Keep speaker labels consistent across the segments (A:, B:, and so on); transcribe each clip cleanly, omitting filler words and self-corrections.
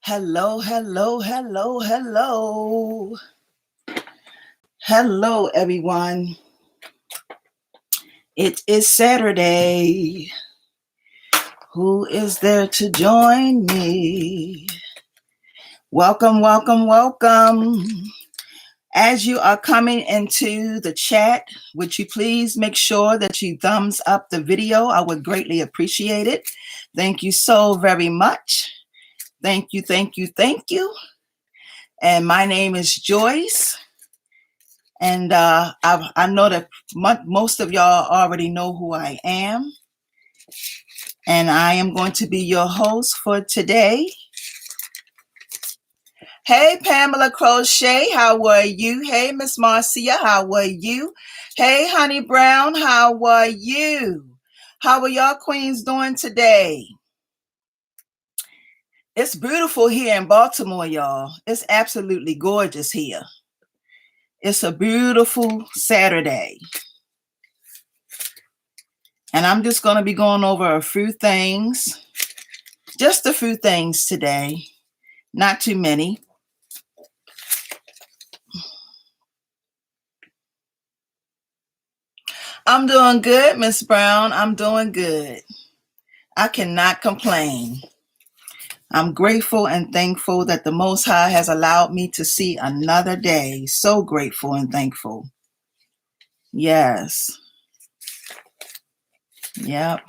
A: Hello, hello, hello, hello. Hello, everyone. It is Saturday. Who is there to join me? Welcome, welcome, welcome. As you are coming into the chat, would you please make sure that you thumbs up the video? I would greatly appreciate it. Thank you so very much. Thank you, thank you, thank you. And my name is Joyce. And I know that most of y'all already know who I am. And I am going to be your host for today. Hey, Pamela Crochet, how are you? Hey, Miss Marcia, how are you? Hey, Honey Brown, how are you? How are y'all queens doing today? It's beautiful here in Baltimore, y'all. It's absolutely gorgeous here. It's a beautiful Saturday. And I'm just going to be going over a few things, just a few things today, not too many. I'm doing good, Miss Brown. I'm doing good. I cannot complain. I'm grateful and thankful that the Most High has allowed me to see another day. So grateful and thankful. Yes. Yep.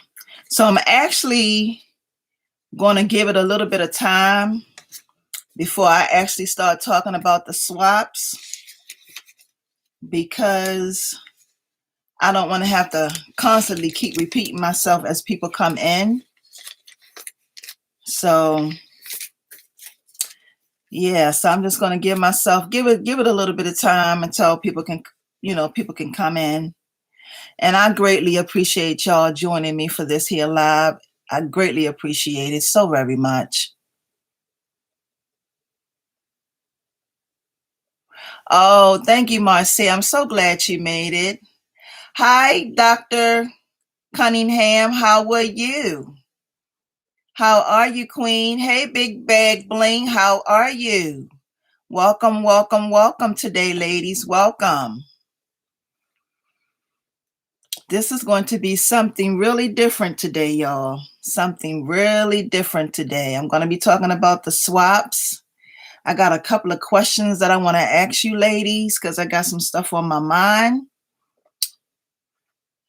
A: So I'm actually going to give it a little bit of time before I actually start talking about the swaps, because I don't want to have to constantly keep repeating myself as people come in. So yeah, so I'm just going to give it a little bit of time until people can come in. And I greatly appreciate y'all joining me for this here live. I greatly appreciate it so very much. Oh, thank you, Marcy. I'm so glad you made it. Hi, Dr. Cunningham. How are you? How are you, Queen? Hey, Big Bag Bling. How are you? Welcome, welcome, welcome today, ladies. Welcome. This is going to be something really different today, y'all. Something really different today. I'm going to be talking about the swaps. I got a couple of questions that I want to ask you, ladies, because I got some stuff on my mind.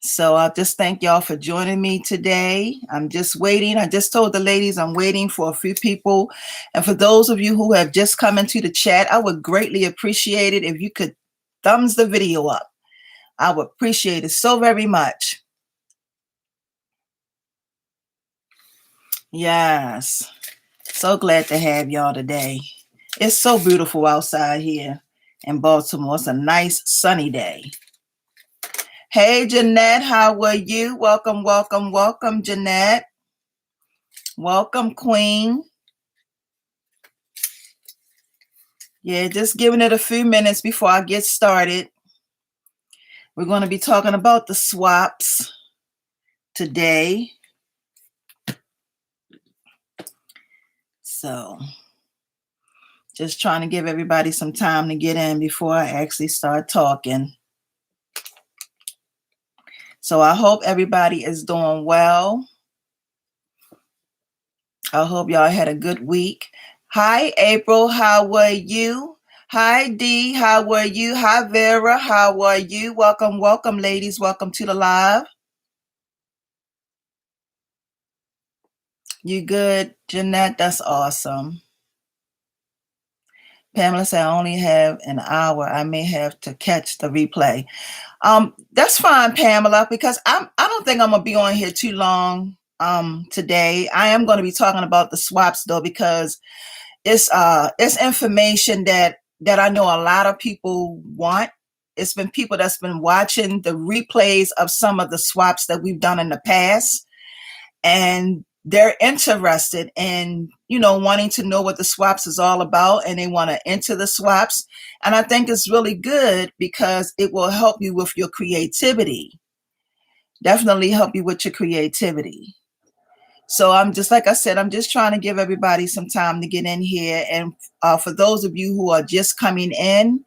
A: So I'll just thank y'all for joining me today. I'm just waiting. I just told the ladies I'm waiting for a few people. And for those of you who have just come into the chat, I would greatly appreciate it if you could thumbs the video up. I would appreciate it so very much. Yes. So glad to have y'all today. It's so beautiful outside here in Baltimore. It's a nice sunny day. Hey, Jeanette, how are you? Welcome, welcome, welcome, Jeanette. Welcome, Queen. Yeah, just giving it a few minutes before I get started. We're going to be talking about the swaps today. So, just trying to give everybody some time to get in before I actually start talking. So, I hope everybody is doing well. I hope y'all had a good week. Hi, April. How are you? Hi, Dee. How are you? Hi, Vera. How are you? Welcome, welcome, ladies. Welcome to the live. You good, Jeanette? That's awesome. Pamela said, I only have an hour. I may have to catch the replay. That's fine, Pamela, because I don't think I'm going to be on here too long today. I am going to be talking about the swaps, though, because it's information that I know a lot of people want. It's been people that's been watching the replays of some of the swaps that we've done in the past, and they're interested in, wanting to know what the swaps is all about, and they want to enter the swaps. And I think it's really good because it will help you with your creativity. Definitely help you with your creativity. So I'm just, like I said, I'm just trying to give everybody some time to get in here. And for those of you who are just coming in,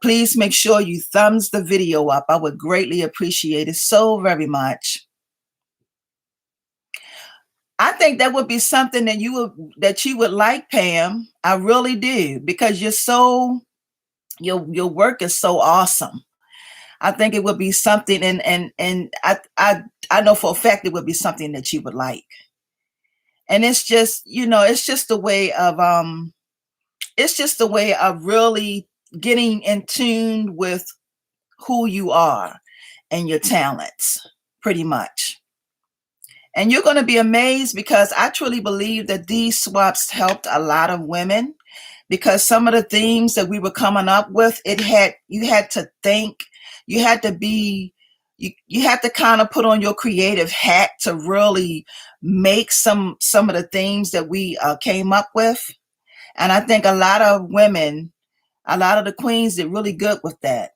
A: please make sure you thumbs the video up. I would greatly appreciate it so very much. I think that would be something that you would like, Pam. I really do, because your work is so awesome. I think it would be something, and I know for a fact it would be something that you would like. And it's just, it's just a way of really getting in tune with who you are and your talents, pretty much. And you're going to be amazed, because I truly believe that these swaps helped a lot of women, because some of the themes that we were coming up with, you had to think, you had to be, you had to kind of put on your creative hat to really make some of the themes that we came up with. And I think a lot of women, a lot of the queens did really good with that.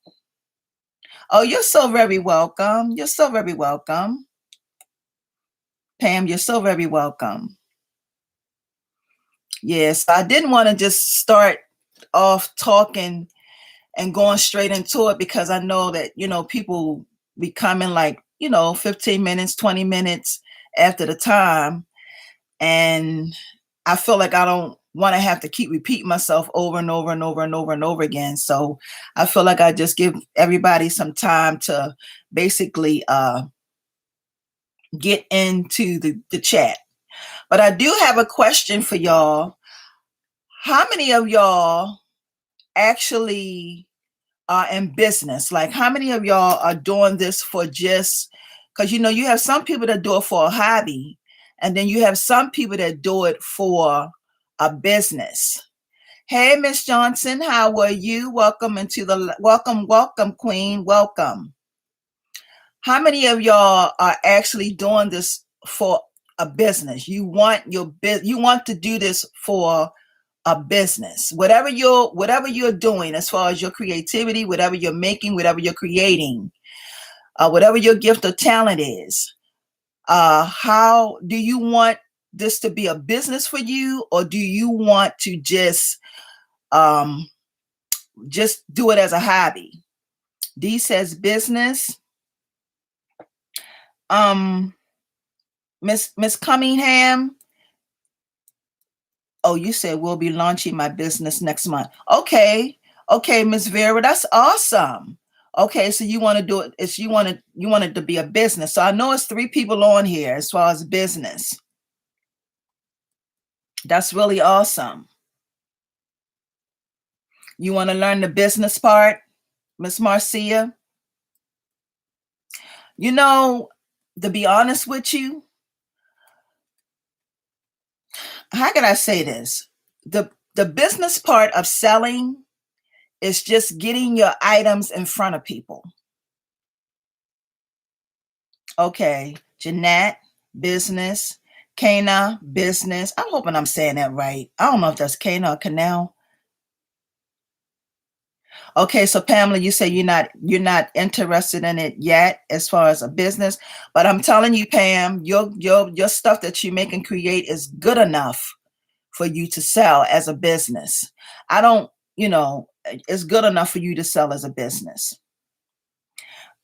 A: Oh, you're so very welcome. You're so very welcome. Pam, you're so very welcome. Yes, I didn't want to just start off talking and going straight into it, because I know that, people be coming like, 15 minutes, 20 minutes after the time. And I feel like I don't want to have to keep repeating myself over and over and over and over and over again. So I feel like I just give everybody some time to basically get into the chat. But I do have a question for y'all. How many of y'all actually are in business? Like, how many of y'all are doing this for just, because you have some people that do it for a hobby, and then you have some people that do it for a business. Hey, Miss Johnson, how are you? Welcome welcome, Queen, welcome. How many of y'all are actually doing this for a business? You want to do this for a business, whatever you're doing, as far as your creativity, whatever you're making, whatever you're creating, whatever your gift or talent is. How do you want this to be a business for you, or do you want to just do it as a hobby? D says business. Miss Cunningham. Oh, you said we'll be launching my business next month. Okay, Miss Vera, that's awesome. Okay, so you want to do it. You want it to be a business. So I know it's 3 people on here as far as business. That's really awesome. You want to learn the business part, Miss Marcia? To be honest with you, how can I say this? The business part of selling is just getting your items in front of people. Okay, Jeanette, business. Kana, business. I'm hoping I'm saying that right. I don't know if that's Kana or Canal. Okay, so Pamela, you say you're not interested in it yet as far as a business, but I'm telling you, Pam, your stuff that you make and create is good enough for you to sell as a business. It's good enough for you to sell as a business.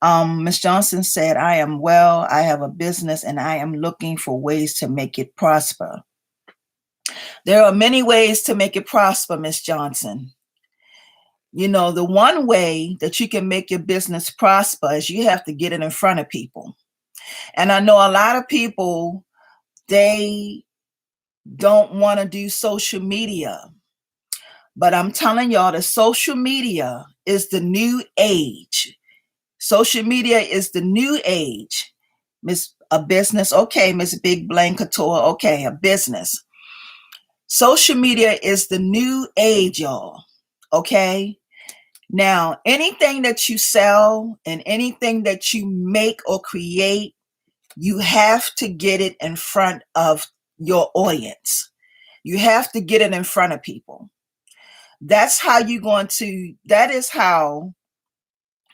A: Ms. Johnson said, I am well. I have a business and I am looking for ways to make it prosper. There are many ways to make it prosper, Ms. Johnson. The one way that you can make your business prosper is you have to get it in front of people. And I know a lot of people, they don't want to do social media. But I'm telling y'all that social media is the new age. Social media is the new age. A business, okay, Miss Big Blank Couture, okay, a business. Social media is the new age, y'all. Okay. Now, anything that you sell and anything that you make or create, you have to get it in front of your audience. You have to get it in front of people. That is how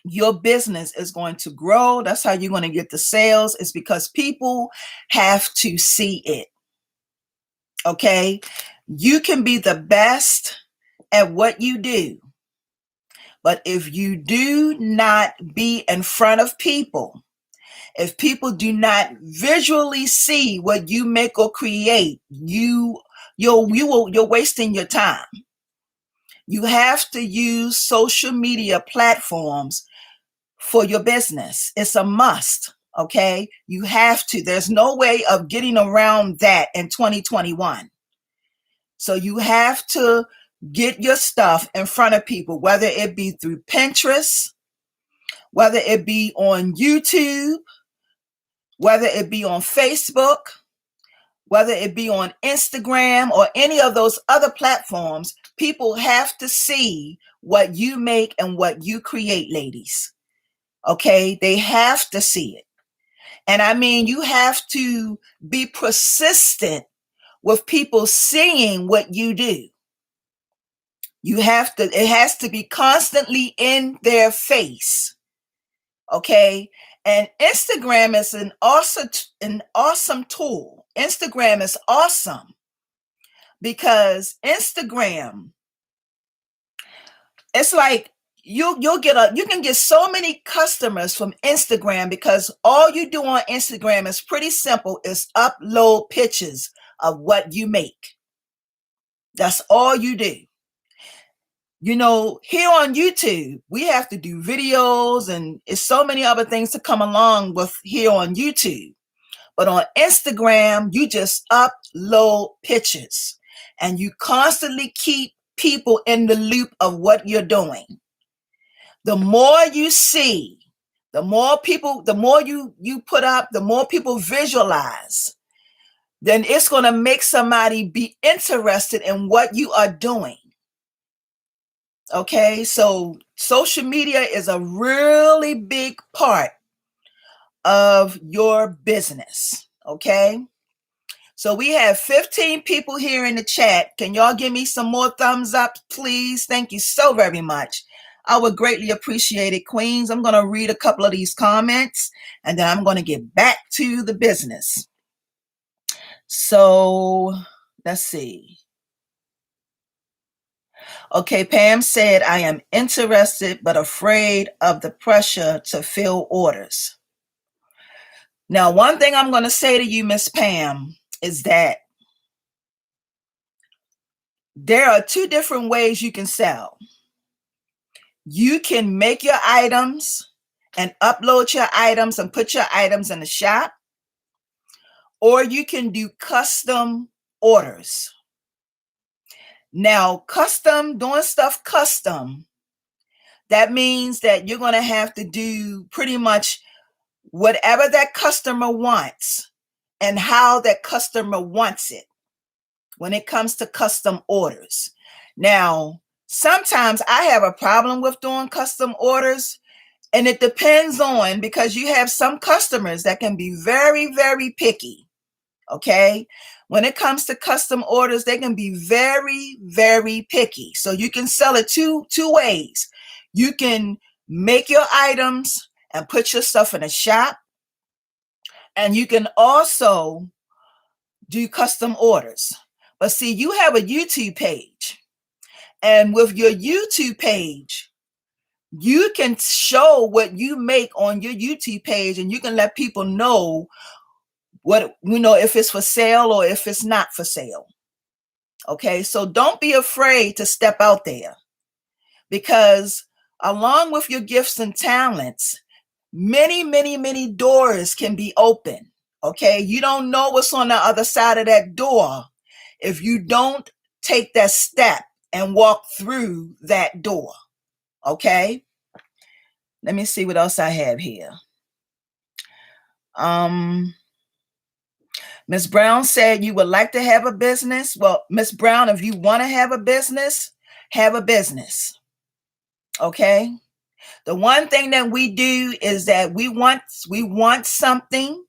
A: your business is going to grow. That's how you're going to get the sales. It's because people have to see it. Okay. You can be the best at what you do, but if you do not be in front of people, if people do not visually see what you make or create, you're wasting your time. You have to use social media platforms for your business. It's a must. Okay. You have to. There's no way of getting around that in 2021. So you have to get your stuff in front of people, whether it be through Pinterest, whether it be on YouTube, whether it be on Facebook, whether it be on Instagram or any of those other platforms. People have to see what you make and what you create, ladies. Okay, they have to see it. And I mean, you have to be persistent with people seeing what you do. You have to, it has to be constantly in their face. Okay. And Instagram is an awesome tool. Instagram is awesome because Instagram, it's like you can get so many customers from Instagram because all you do on Instagram is pretty simple, is upload pictures of what you make. That's all you do. You know, here on YouTube, we have to do videos and it's so many other things to come along with here on YouTube. But on Instagram, you just upload pictures and you constantly keep people in the loop of what you're doing. The more you see, the more people, the more you put up, the more people visualize, then it's going to make somebody be interested in what you are doing. Okay, so social media is a really big part of your business. Okay, so we have 15 people here in the chat. Can y'all give me some more thumbs up, please? Thank you so very much. I would greatly appreciate it, Queens. I'm going to read a couple of these comments and then I'm going to get back to the business. So let's see. Okay, Pam said, I am interested but afraid of the pressure to fill orders. Now, one thing I'm going to say to you, Miss Pam, is that there are two different ways you can sell. You can make your items and upload your items and put your items in the shop, or you can do custom orders. Now, doing stuff custom, that means that you're going to have to do pretty much whatever that customer wants and how that customer wants it when it comes to custom orders. Now, sometimes I have a problem with doing custom orders, and it depends on, because you have some customers that can be very, very picky. Okay. When it comes to custom orders, they can be very, very picky. So you can sell it two ways. You can make your items and put your stuff in a shop. And you can also do custom orders. But see, you have a YouTube page. And with your YouTube page, you can show what you make on your YouTube page and you can let people know what, if it's for sale or if it's not for sale. Okay, so don't be afraid to step out there, because along with your gifts and talents, many, many, many doors can be open. Okay, you don't know what's on the other side of that door if you don't take that step and walk through that door. Okay, let me see what else I have here. Miss Brown said you would like to have a business. Well, Miss Brown, if you want to have a business, have a business. Okay. The one thing that we do is that we want something,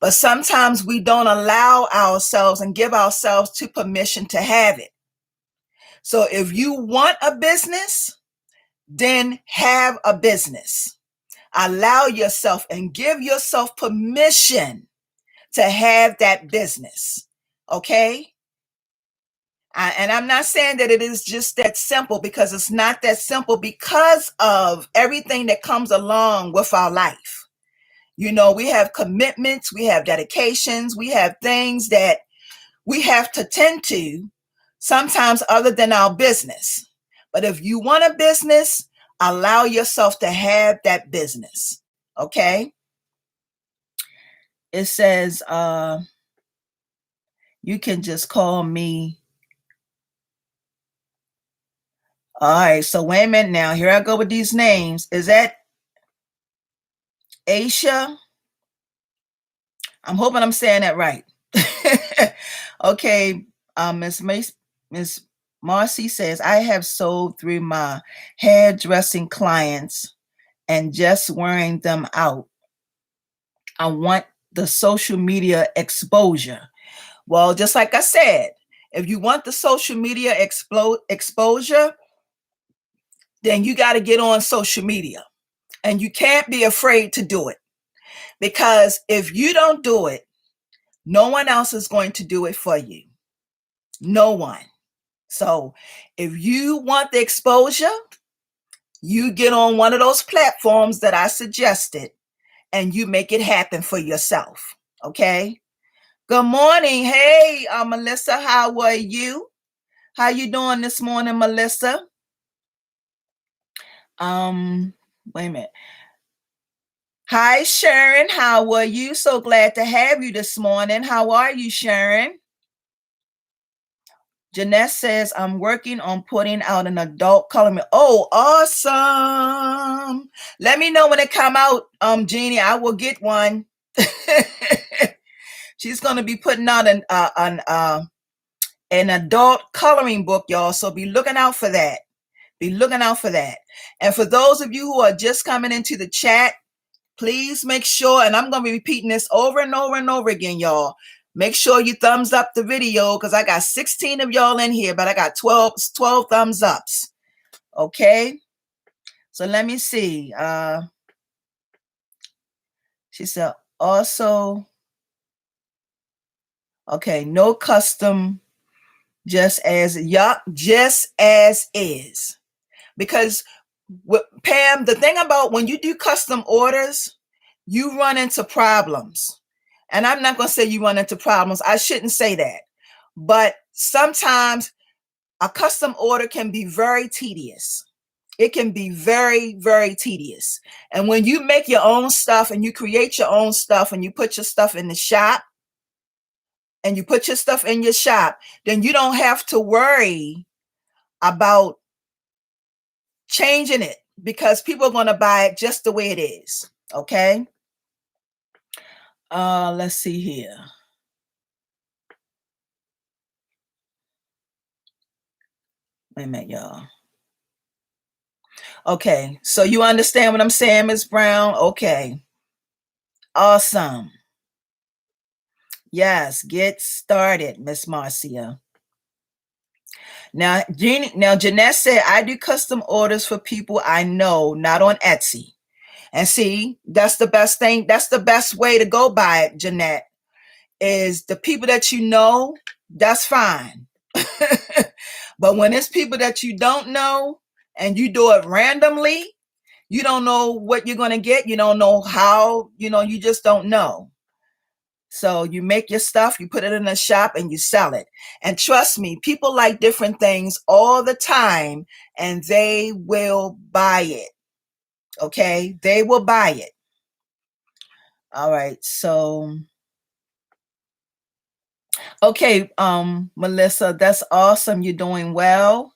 A: but sometimes we don't allow ourselves and give ourselves to permission to have it. So if you want a business, then have a business. Allow yourself and give yourself permission to have that business. Okay? And I'm not saying that it is just that simple, because it's not that simple because of everything that comes along with our life. You know, we have commitments, we have dedications, we have things that we have to tend to, sometimes other than our business. But if you want a business, allow yourself to have that business. Okay? It says, you can just call me. All right, so wait a minute now. Here I go with these names. Is that Aisha? I'm hoping I'm saying that right. Okay, Miss Marcy says, I have sold through my hairdressing clients and just wearing them out. I want the social media exposure. Well, just like I said, if you want the social media exposure, then you got to get on social media. And you can't be afraid to do it. Because if you don't do it, no one else is going to do it for you. No one. So if you want the exposure, you get on one of those platforms that I suggested and you make it happen for yourself. Okay? Good morning. Hey, Melissa, how are you? How you doing this morning, Melissa? Wait a minute. Hi, Sharon. How are you? So glad to have you this morning. How are you, Sharon? Jeanette says, I'm working on putting out an adult coloring. Oh, awesome. Let me know when it come out, Jeannie. I will get one. She's going to be putting out an adult coloring book, y'all. So be looking out for that. Be looking out for that. And for those of you who are just coming into the chat, please make sure, and I'm going to be repeating this over and over and over again, y'all. Make sure you thumbs up the video, because I got 16 of y'all in here, but I got 12 thumbs ups. Okay? So let me see. She said, also, okay, no custom, just as is. Because Pam, the thing about when you do custom orders, you run into problems. And I'm not going to say you run into problems. I shouldn't say that. But sometimes a custom order can be very tedious. It can be very, very tedious. And when you make your own stuff and you create your own stuff and you put your stuff in the shop and you put your stuff in your shop, then you don't have to worry about changing it, because people are going to buy it just the way it is. Okay? Let's see here. Wait a minute, y'all. Okay, so you understand what I'm saying, Ms. Brown? Okay. Awesome. Yes, get started, Miss Marcia. Now, Jeanette said, I do custom orders for people I know, not on Etsy. And see, that's the best thing. That's the best way to go by it, Jeanette, is the people that you know, that's fine. But when it's people that you don't know and you do it randomly, you don't know what you're going to get. You don't know how, you just don't know. So you make your stuff, you put it in a shop and you sell it. And trust me, people like different things all the time and they will buy it. Okay? They will buy it. All right. So, okay, Melissa, that's awesome. You're doing well.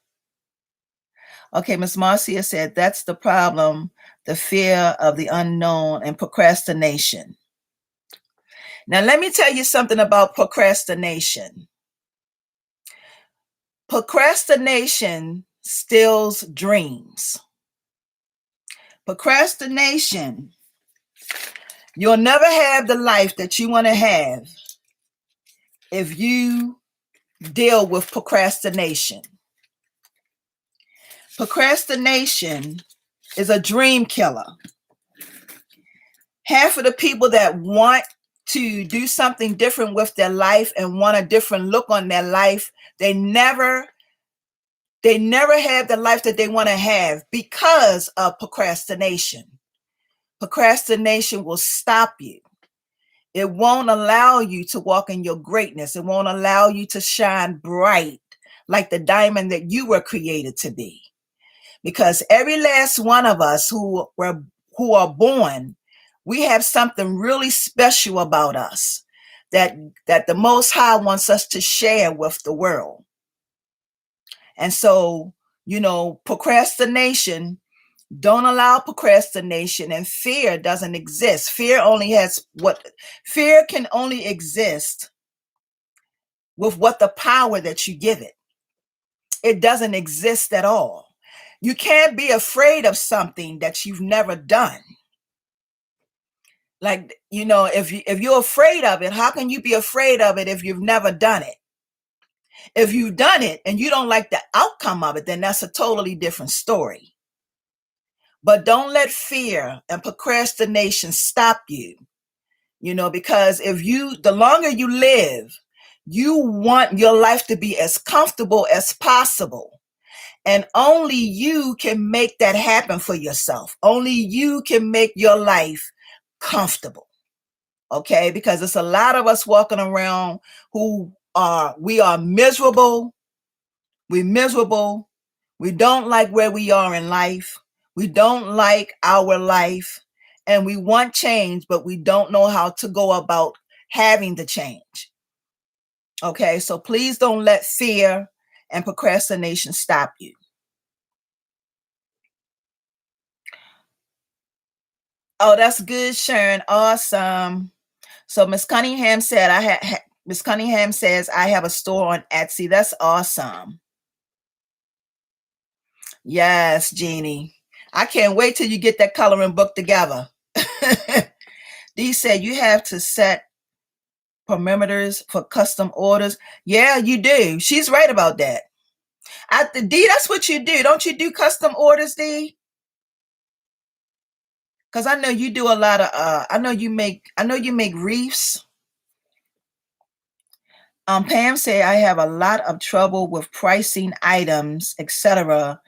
A: Okay, Miss Marcia said, that's the problem, the fear of the unknown and procrastination. Now, let me tell you something about procrastination. Procrastination steals dreams. Procrastination, you'll never have the life that you want to have if you deal with procrastination. Procrastination is a dream killer. Half of the people that want to do something different with their life and want a different look on their life, they never have the life that they want to have because of procrastination. Procrastination will stop you. It won't allow you to walk in your greatness. It won't allow you to shine bright like the diamond that you were created to be. Because every last one of us who are born, we have something really special about us that the Most High wants us to share with the world. And so, procrastination, don't allow procrastination, and fear doesn't exist. Fear can only exist with what the power that you give it. It doesn't exist at all. You can't be afraid of something that you've never done. Like, if you're afraid of it, how can you be afraid of it if you've never done it? If you've done it and you don't like the outcome of it, then that's a totally different story. But don't let fear and procrastination stop you, because the longer you live, you want your life to be as comfortable as possible. And only you can make that happen for yourself. Only you can make your life comfortable. Okay? Because it's a lot of us walking around we are miserable. We're miserable. We don't like where we are in life. We don't like our life. And we want change, but we don't know how to go about having the change. Okay? So please don't let fear and procrastination stop you. Oh, that's good, Sharon. Awesome. So Miss Cunningham said Miss Cunningham says I have a store on Etsy. That's awesome. Yes, Jeannie. I can't wait till you get that coloring book together. Dee said you have to set parameters for custom orders. Yeah, you do. She's right about that. Dee, that's what you do. Don't you do custom orders, Dee? Because I know you do a lot of I know you make wreaths. Pam said I have a lot of trouble with pricing items, etc.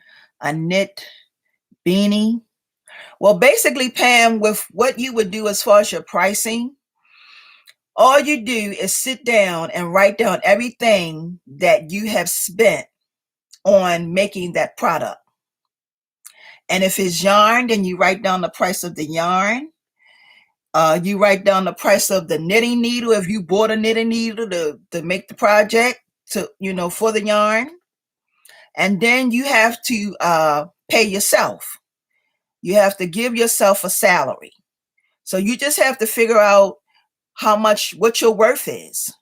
A: A knit beanie. Well, basically, Pam, with what you would do as far as your pricing, all you do is sit down and write down everything that you have spent on making that product. And if it's yarn, then you write down the price of the yarn. You write down the price of the knitting needle if you bought a knitting needle to make the project for the yarn. And then you have to pay yourself. You have to give yourself a salary. So you just have to figure out what your worth is.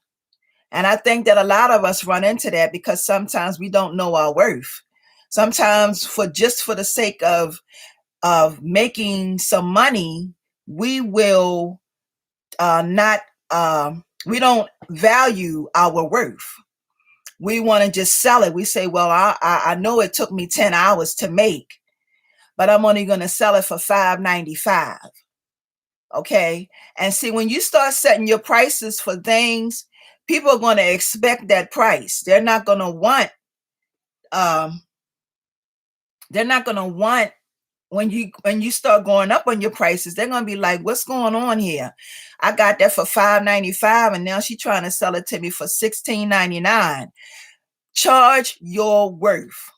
A: And I think that a lot of us run into that because sometimes we don't know our worth. Sometimes for the sake of making some money, we will we don't value our worth. We want to just sell it. We say, well, I know it took me 10 hours to make, but I'm only going to sell it for $5.95. Okay. And see, when you start setting your prices for things, people are going to expect that price. They're not going to want, when you start going up on your prices, they're going to be like, what's going on here? I got that for $5.95 and now she's trying to sell it to me for $16.99. Charge your worth.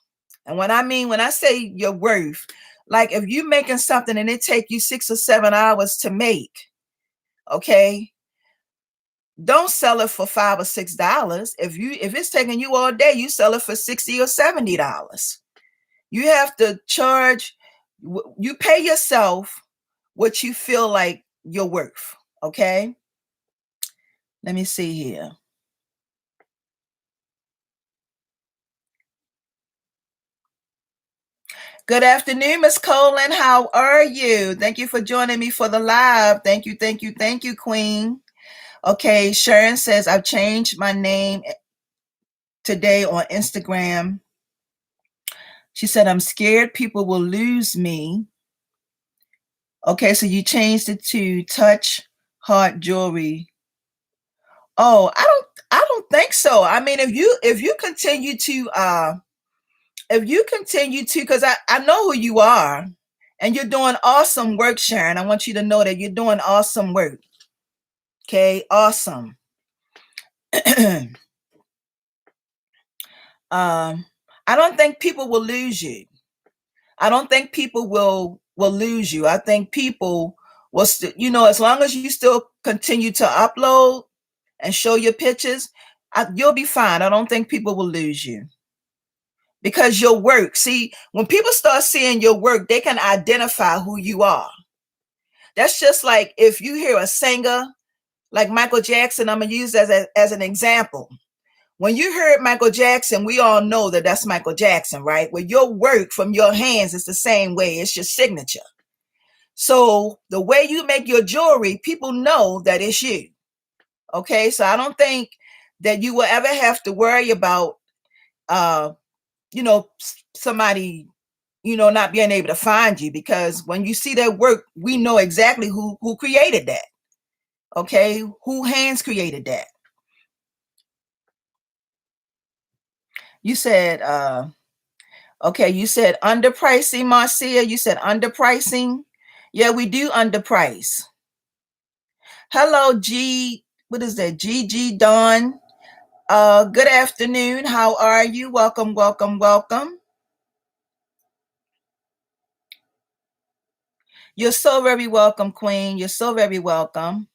A: And when I say your worth, like if you're making something and it take you 6 or 7 hours to make, okay, don't sell it for $5 or $6. If it's taking you all day, you sell it for $60 or $70. You have to charge. You pay yourself what you feel like you're worth. Okay. Let me see here. Good afternoon, Miss Colin. How are you? Thank you for joining me for the live. Thank you, Queen. Okay, Sharon says I've changed my name today on Instagram. She said, I'm scared people will lose me. Okay, so you changed it to touch heart jewelry. Oh, I don't think so. I mean, if you continue to because I know who you are and you're doing awesome work, Sharon. I want you to know that you're doing awesome work. Okay, awesome. I don't think people will lose you. I don't think people will lose you. I think people will as long as you still continue to upload and show your pictures, you'll be fine. I don't think people will lose you because your work. See, when people start seeing your work, they can identify who you are. That's just like if you hear a singer like Michael Jackson. I'm gonna use as an example. When you heard Michael Jackson, we all know that that's Michael Jackson, right? Well, your work from your hands is the same way. It's your signature. So the way you make your jewelry, people know that it's you. Okay, so I don't think that you will ever have to worry about, somebody, not being able to find you, because when you see that work, we know exactly who created that. Okay, who hands created that. You said, okay, you said underpricing, Marcia. You said underpricing. Yeah, we do underprice. Hello, G. What is that? GG Dawn. Good afternoon. How are you? Welcome, welcome, welcome. You're so very welcome, Queen. You're so very welcome.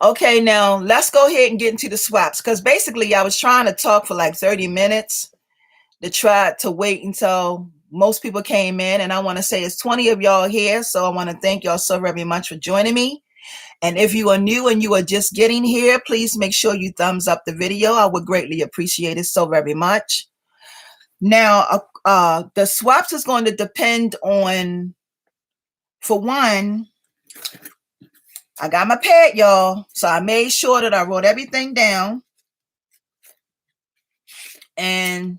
A: Okay, now let's go ahead and get into the swaps, because basically I was trying to talk for like 30 minutes to try to wait until most people came in, and I want to say it's 20 of y'all here, so I want to thank y'all so very much for joining me. And if you are new and you are just getting here, please make sure you thumbs up the video. I would greatly appreciate it so very much. Now, the swaps is going to depend on, for one, I got my pad, y'all, so I made sure that I wrote everything down. And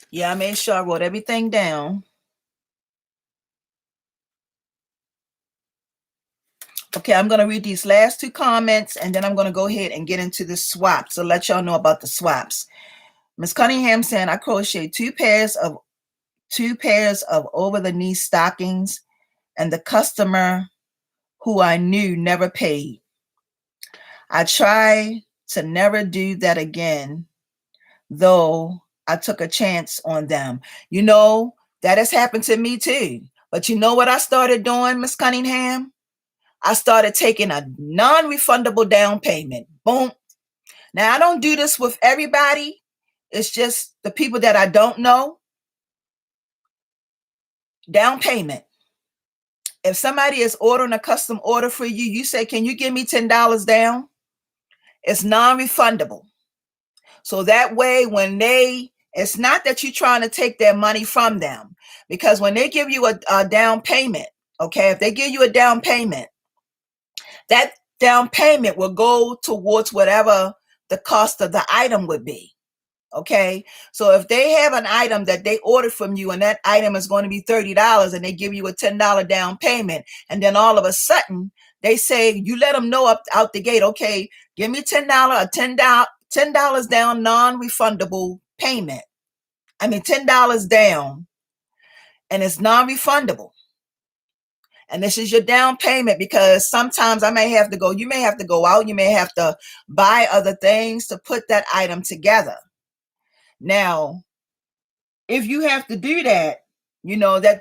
A: yeah, I made sure I wrote everything down. Okay, I'm going to read these last two comments, and then I'm going to go ahead and get into the swaps. So let y'all know about the swaps. Miss Cunningham saying, I crochet two pairs of over-the-knee stockings, and the customer who I knew never paid. I try to never do that again, though I took a chance on them. That has happened to me too. But you know what I started doing, Miss Cunningham? I started taking a non-refundable down payment. Boom. Now, I don't do this with everybody. It's just the people that I don't know. Down payment. If somebody is ordering a custom order for you, you say, can you give me $10 down? It's non-refundable. So that way, it's not that you're trying to take their money from them, because when they give you a down payment, okay, if they give you a down payment, that down payment will go towards whatever the cost of the item would be. Okay, so if they have an item that they ordered from you and that item is going to be $30 and they give you a $10 down payment, and then all of a sudden they say, you let them know out the gate, okay, give me $10 down non-refundable payment. I mean $10 down, and it's non-refundable. And this is your down payment, because sometimes you may have to go out, you may have to buy other things to put that item together. Now, if you have to do that,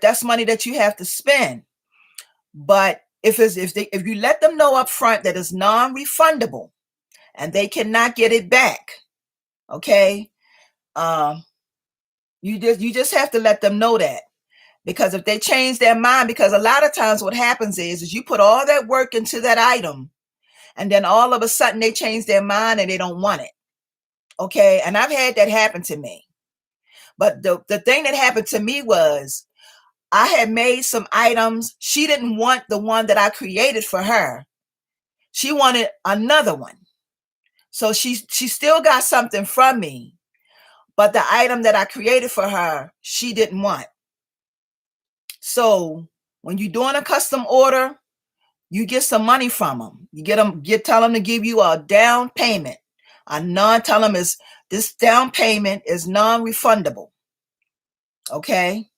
A: that's money that you have to spend. But if you let them know up front that it's non-refundable and they cannot get it back, okay, you just have to let them know that. Because if they change their mind, because a lot of times what happens is you put all that work into that item, and then all of a sudden they change their mind and they don't want it. Okay, and I've had that happen to me. But the thing that happened to me was, I had made some items. She didn't want the one that I created for her. She wanted another one. So she still got something from me, but the item that I created for her, she didn't want. So when you're doing a custom order, you get some money from them. Tell them to give you a down payment. Tell them this down payment is non-refundable. Okay?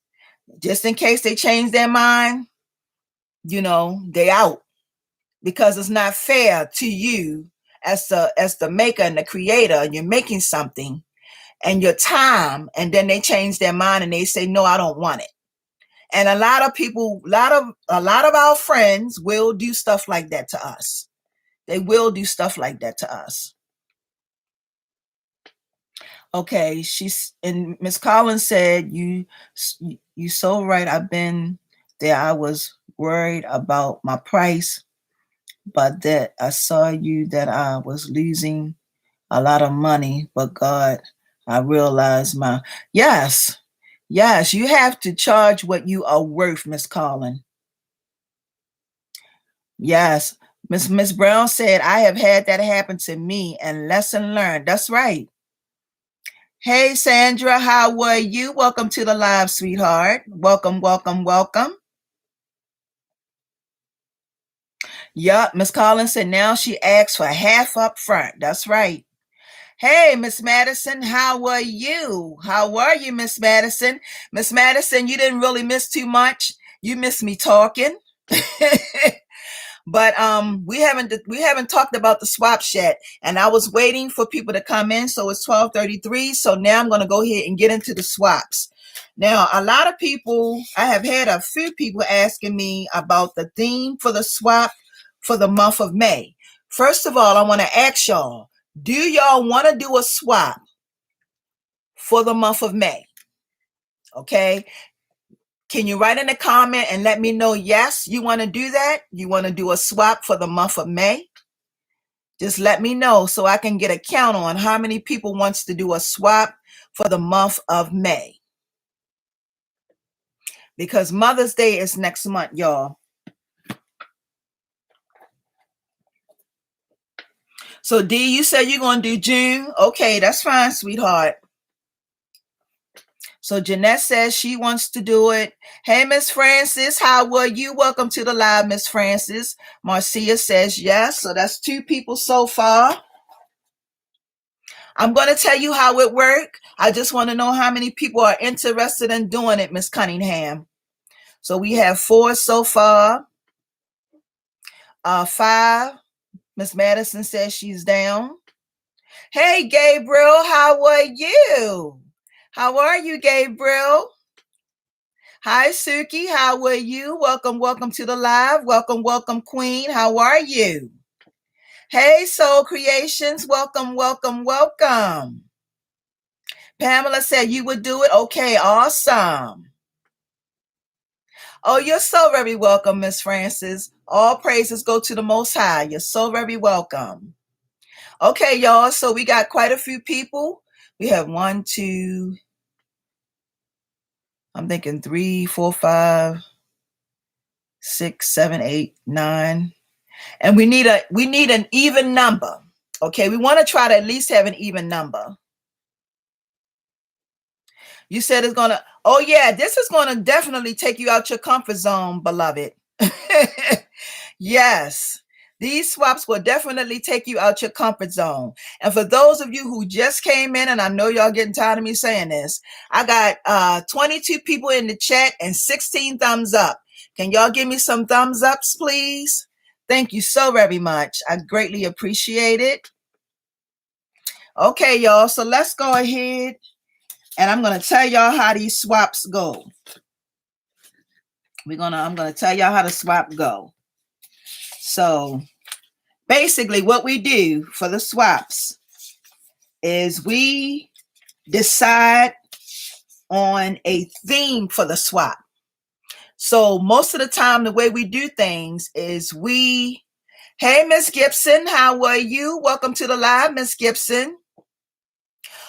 A: Just in case they change their mind, they out, because it's not fair to you as the maker and the creator, and you're making something and your time, and then they change their mind and they say, no, I don't want it. And a lot of people, a lot of our friends will do stuff like that to us. They will do stuff like that to us. Okay, and Miss Collins said, you so right. I've been there. I was worried about my price, but that I saw that I was losing a lot of money. But God, I realized yes, you have to charge what you are worth, Miss Collins. Yes. Miss Brown said, I have had that happen to me, and lesson learned. That's right. Hey, Sandra, how are you? Welcome to the live, sweetheart. Welcome, welcome, welcome. Yup, Miss Collins said now she asks for half up front. That's right. Hey, Miss Madison, how are you? How are you, Miss Madison? Miss Madison, you didn't really miss too much. You missed me talking. But we haven't talked about the swaps yet, and I was waiting for people to come in, so it's 12:33. So now I'm going to go ahead and get into the swaps. Now, a lot of people, I have had a few people asking me about the theme for the swap for the month of May. First of all, I want to ask y'all, do y'all want to do a swap for the month of May? Okay. Can you write in the comment and let me know, yes, you want to do that? You want to do a swap for the month of May? Just let me know so I can get a count on how many people wants to do a swap for the month of May. Because Mother's Day is next month, y'all. So D, you said you're going to do June. Okay, that's fine, sweetheart. So Jeanette says she wants to do it. Hey, Miss Francis, how are you? Welcome to the live, Miss Francis. Marcia says yes. So that's 2 people so far. I'm going to tell you how it works. I just want to know how many people are interested in doing it, Miss Cunningham. So we have 4 so far. 5. Miss Madison says she's down. Hey, Gabriel, how are you? How are you, Gabriel? Hi, Suki. How are you? Welcome, welcome to the live. Welcome, welcome, Queen. How are you? Hey, Soul Creations. Welcome, welcome, welcome. Pamela said you would do it. Okay, awesome. Oh, you're so very welcome, Miss Francis. All praises go to the Most High. You're so very welcome. Okay, y'all. So we got quite a few people. We have 1, 2, I'm thinking 3, 4, 5, 6, 7, 8, 9. And we need an even number. Okay, we want to try to at least have an even number. You said it's gonna, oh yeah, this is gonna definitely take you out your comfort zone, beloved. Yes, these swaps will definitely take you out your comfort zone. And for those of you who just came in, and I know y'all getting tired of me saying this, I got 22 people in the chat and 16 thumbs up. Can y'all give me some thumbs ups, please? Thank you so very much. I greatly appreciate it. Okay, y'all. So let's go ahead and I'm going to tell y'all how these swaps go. I'm going to tell y'all how the swap go. So basically what we do for the swaps is we decide on a theme for the swap. So most of the time, the way we do things is hey, Miss Gibson, how are you? Welcome to the live, Miss Gibson.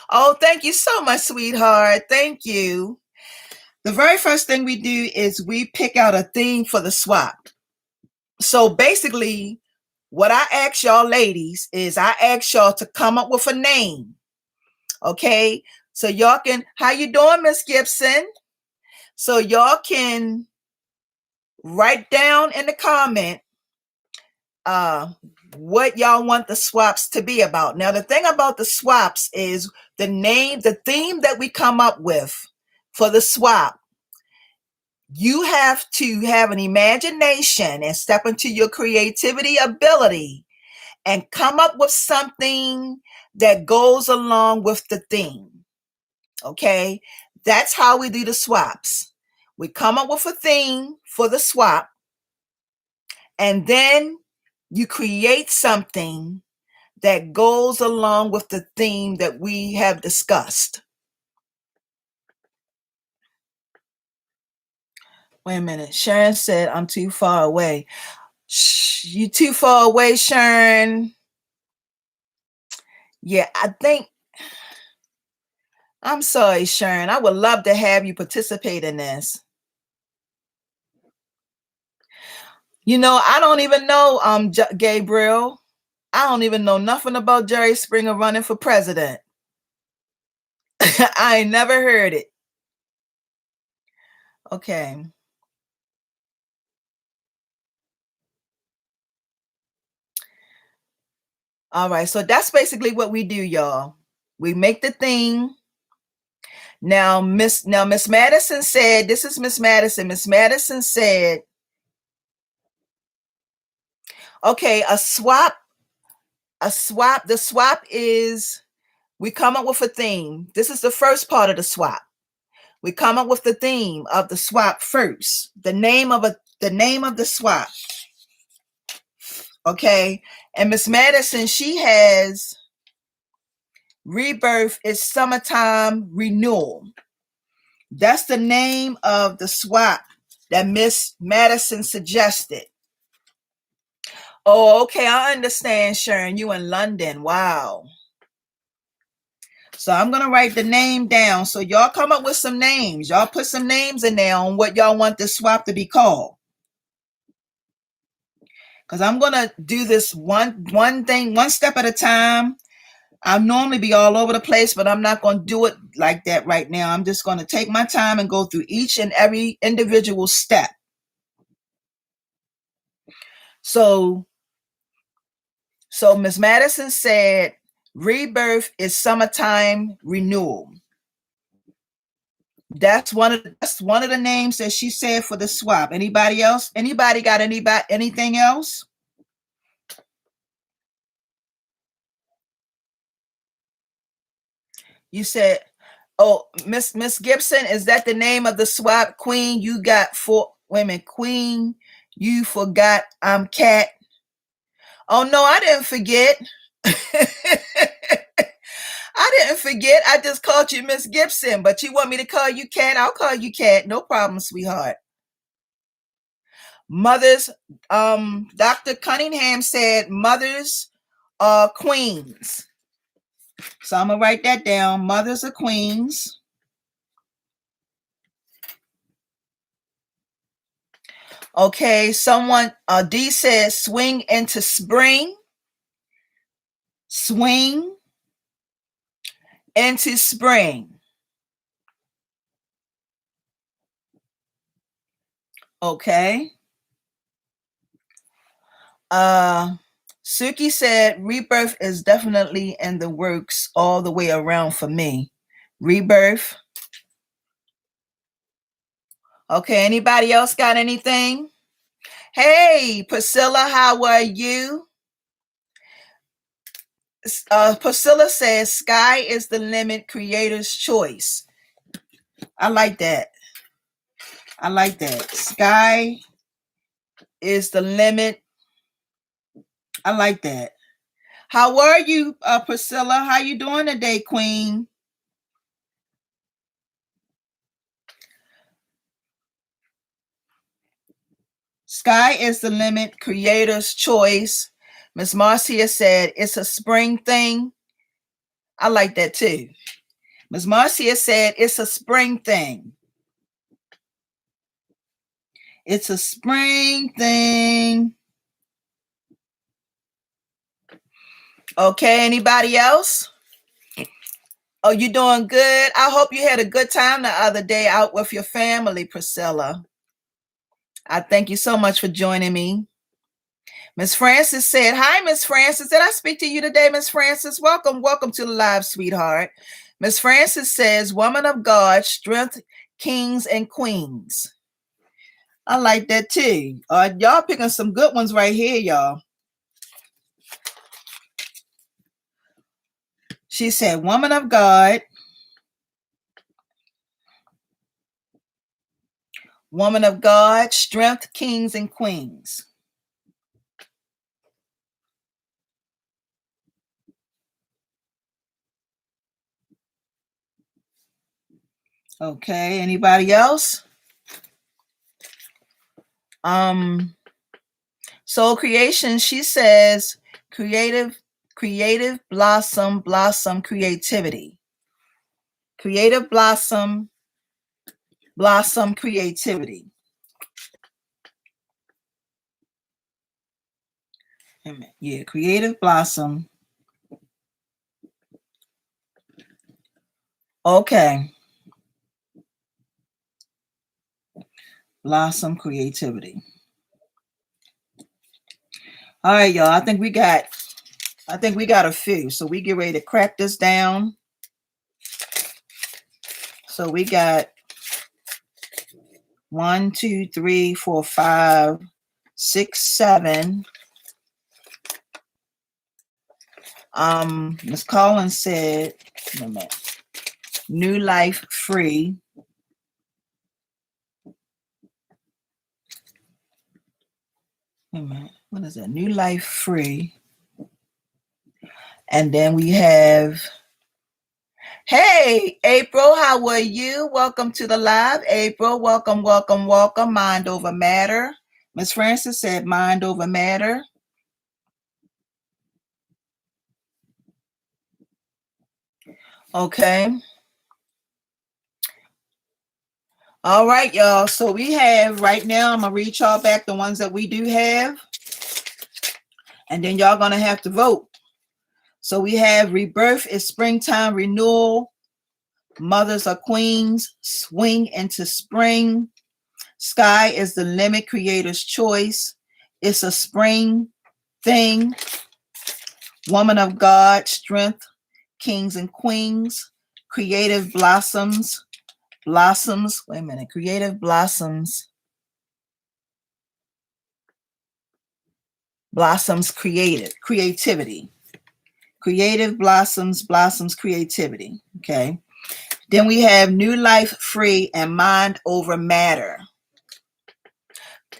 A: Oh, thank you so much, sweetheart. Thank you. the very first thing we do is we pick out a theme for the swap. So basically, what I ask y'all ladies is I ask y'all to come up with a name. Okay, so y'all can, how you doing, Miss Gibson? So y'all can write down in the comment what y'all want the swaps to be about. Now, the thing about the swaps is the theme that we come up with for the swap. You have to have an imagination and step into your creativity ability and come up with something that goes along with the theme. Okay, that's how we do the swaps. We come up with a theme for the swap, and then you create something that goes along with the theme that we have discussed. Wait a minute. Sharon said, I'm too far away. You too far away, Sharon. Yeah, I think, I'm sorry, Sharon. I would love to have you participate in this. You know, I don't even know, Gabriel. I don't even know nothing about Jerry Springer running for president. I ain't never heard it. Okay. All right. So that's basically what we do, y'all. We make the theme. Now, Miss Madison said, this is Miss Madison. Miss Madison said, okay, the swap is, we come up with a theme. This is the first part of the swap. We come up with the theme of the swap first. The name of the swap. Okay. And Miss Madison, she has Rebirth is Summertime Renewal. That's the name of the swap that Miss Madison suggested. Oh, okay. I understand, Sharon. You in London. Wow. So I'm going to write the name down. So y'all come up with some names. Y'all put some names in there on what y'all want this swap to be called. Because I'm going to do this one thing, one step at a time. I'll normally be all over the place, but I'm not going to do it like that right now. I'm just going to take my time and go through each and every individual step. So Miss Madison said, Rebirth is Summertime Renewal. That's one of the names that she said for the swap. Anybody else? Anybody got anything else? You said, oh, Miss Gibson, is that the name of the swap? Queen, you got 4 women. Queen, you forgot I'm Cat. Oh no, I didn't forget. I didn't forget. I just called you Miss Gibson, but you want me to call you Cat? I'll call you Cat. No problem, sweetheart. Mothers, Dr. Cunningham said mothers are queens. So I'm going to write that down. Mothers are queens. Okay, someone, D says swing into spring. Swing into spring. Okay. Suki said Rebirth is definitely in the works all the way around for me. Rebirth. Okay, anybody else got anything? Hey, Priscilla, how are you? Priscilla says sky is the limit, creator's choice. I like that. I like that. Sky is the limit. I like that. How are you, Priscilla? How you doing today, Queen? Sky is the limit, creator's choice. Miss Marcia said it's a spring thing. I like that too. Miss Marcia said it's a spring thing. It's a spring thing. Okay, anybody else? Oh, you doing good? I hope you had a good time the other day out with your family, Priscilla. I thank you so much for joining me. Miss Francis said, hi, Miss Francis. Did I speak to you today, Miss Francis? Welcome to the live, sweetheart. Miss Francis says, woman of God, strength, kings and queens. I like that too. Y'all picking some good ones right here, y'all. She said, woman of God, strength, kings and queens. Okay, anybody else? Soul Creation, she says, creative blossom creativity. Creative blossom creativity. Yeah, creative blossom. Okay. Blossom creativity. All right, y'all. I think we got a few. So we get ready to crack this down. So we got 1, 2, 3, 4, 5, 6, 7. Ms. Collins said, wait a minute, New Life Free. Wait a minute, what is that? New Life Free. And then we have, hey, April, how are you? Welcome to the live. April, welcome. Mind over matter. Miss Francis said mind over matter. Okay. All right, y'all. So we have right now, I'm going to read y'all back the ones that we do have. And then y'all going to have to vote. So we have rebirth is springtime renewal. Mothers are queens. Swing into spring. Sky is the limit, creator's choice. It's a spring thing. Woman of God, strength, kings and queens. Creative blossoms. Wait a minute. Creative blossoms. Blossoms creativity. Creative blossoms creativity. Okay. Then we have New Life Free and Mind Over Matter.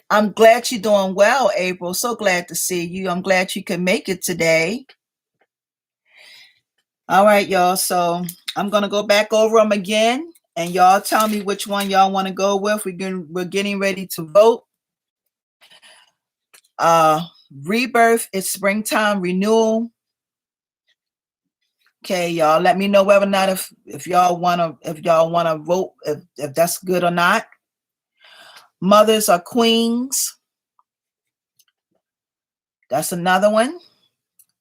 A: I'm glad you're doing well, April. So glad to see you. I'm glad you could make it today. All right, y'all. So I'm going to go back over them again, and y'all tell me which one y'all want to go with. We're getting ready to vote. Rebirth is springtime renewal. Okay, y'all. Let me know whether or not if y'all want to vote, if that's good or not. Mothers are queens. That's another one.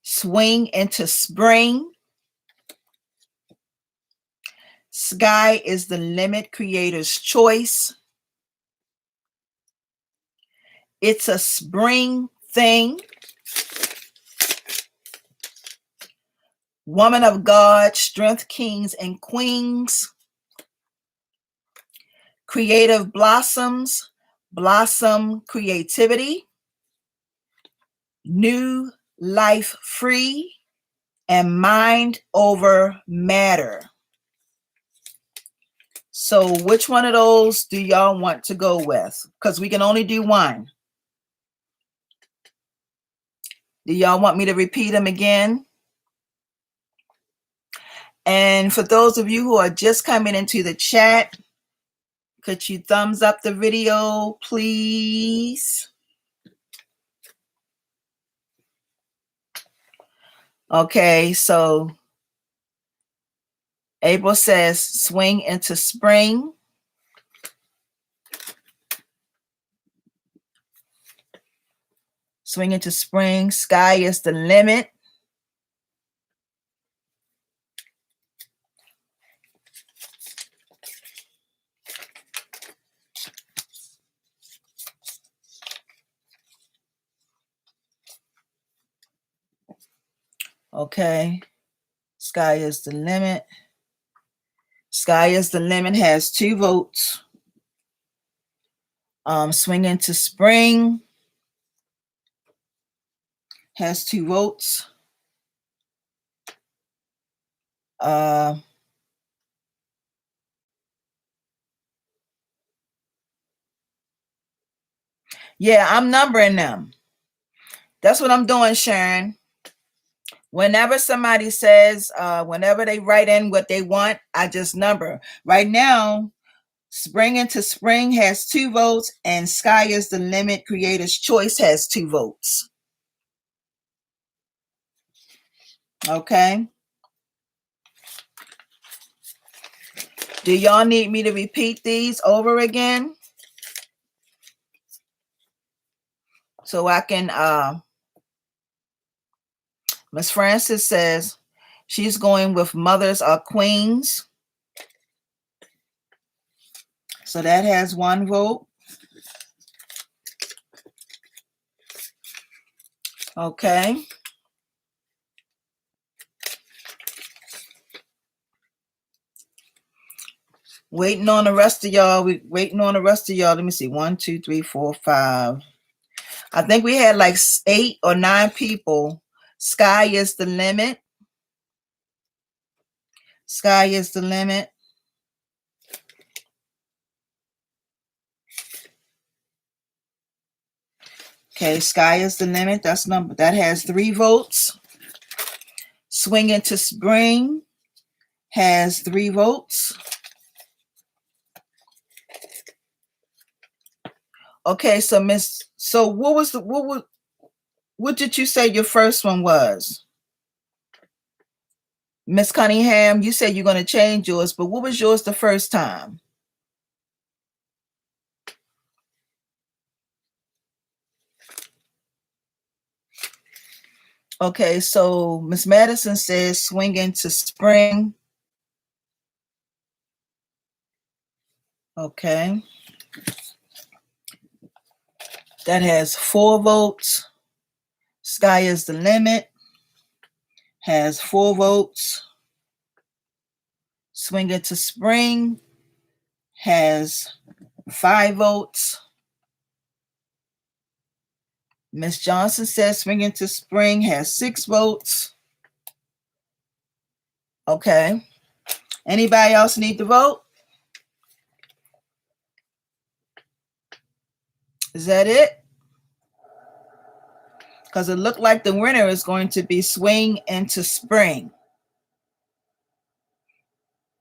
A: Swing into spring. Sky is the limit, creator's choice. It's a spring thing. Woman of God, strength, kings and queens. Creative blossoms, blossom creativity. New Life Free and Mind Over Matter. So which one of those do y'all want to go with? Because we can only do one. Do y'all want me to repeat them again? And for those of you who are just coming into the chat, could you thumbs up the video, please? Okay, so April says swing into spring. Swing into spring. Sky is the limit. Okay. Sky is the limit. Sky is the limit has 2 votes. Swing into spring has 2 votes. Yeah, I'm numbering them. That's what I'm doing, Sharon. Whenever somebody says, whenever they write in what they want, I just number. Right now, Spring into Spring has 2 votes, and Sky is the Limit, Creator's Choice has 2 votes. Okay. Do y'all need me to repeat these over again? So I can, Miss Francis says she's going with Mothers Are Queens. So that has 1 vote. Okay. Waiting on the rest of y'all. We waiting on the rest of y'all. Let me see. 1, 2, 3, 4, 5. I think we had like 8 or 9 people. Sky is the limit. Sky is the limit. Okay, Sky is the limit. That's number that has 3 votes. Swing into Spring has 3 votes. Okay, so what did you say your first one was? Miss Cunningham, you said you're going to change yours, but what was yours the first time? Okay, so Miss Madison says swing into spring. Okay. That has 4 votes. Sky is the limit has 4 votes. Swing into spring has 5 votes. Miss Johnson says swing into spring has 6 votes. Okay. Anybody else need to vote? Is that it? Because it looked like the winner is going to be swing into spring.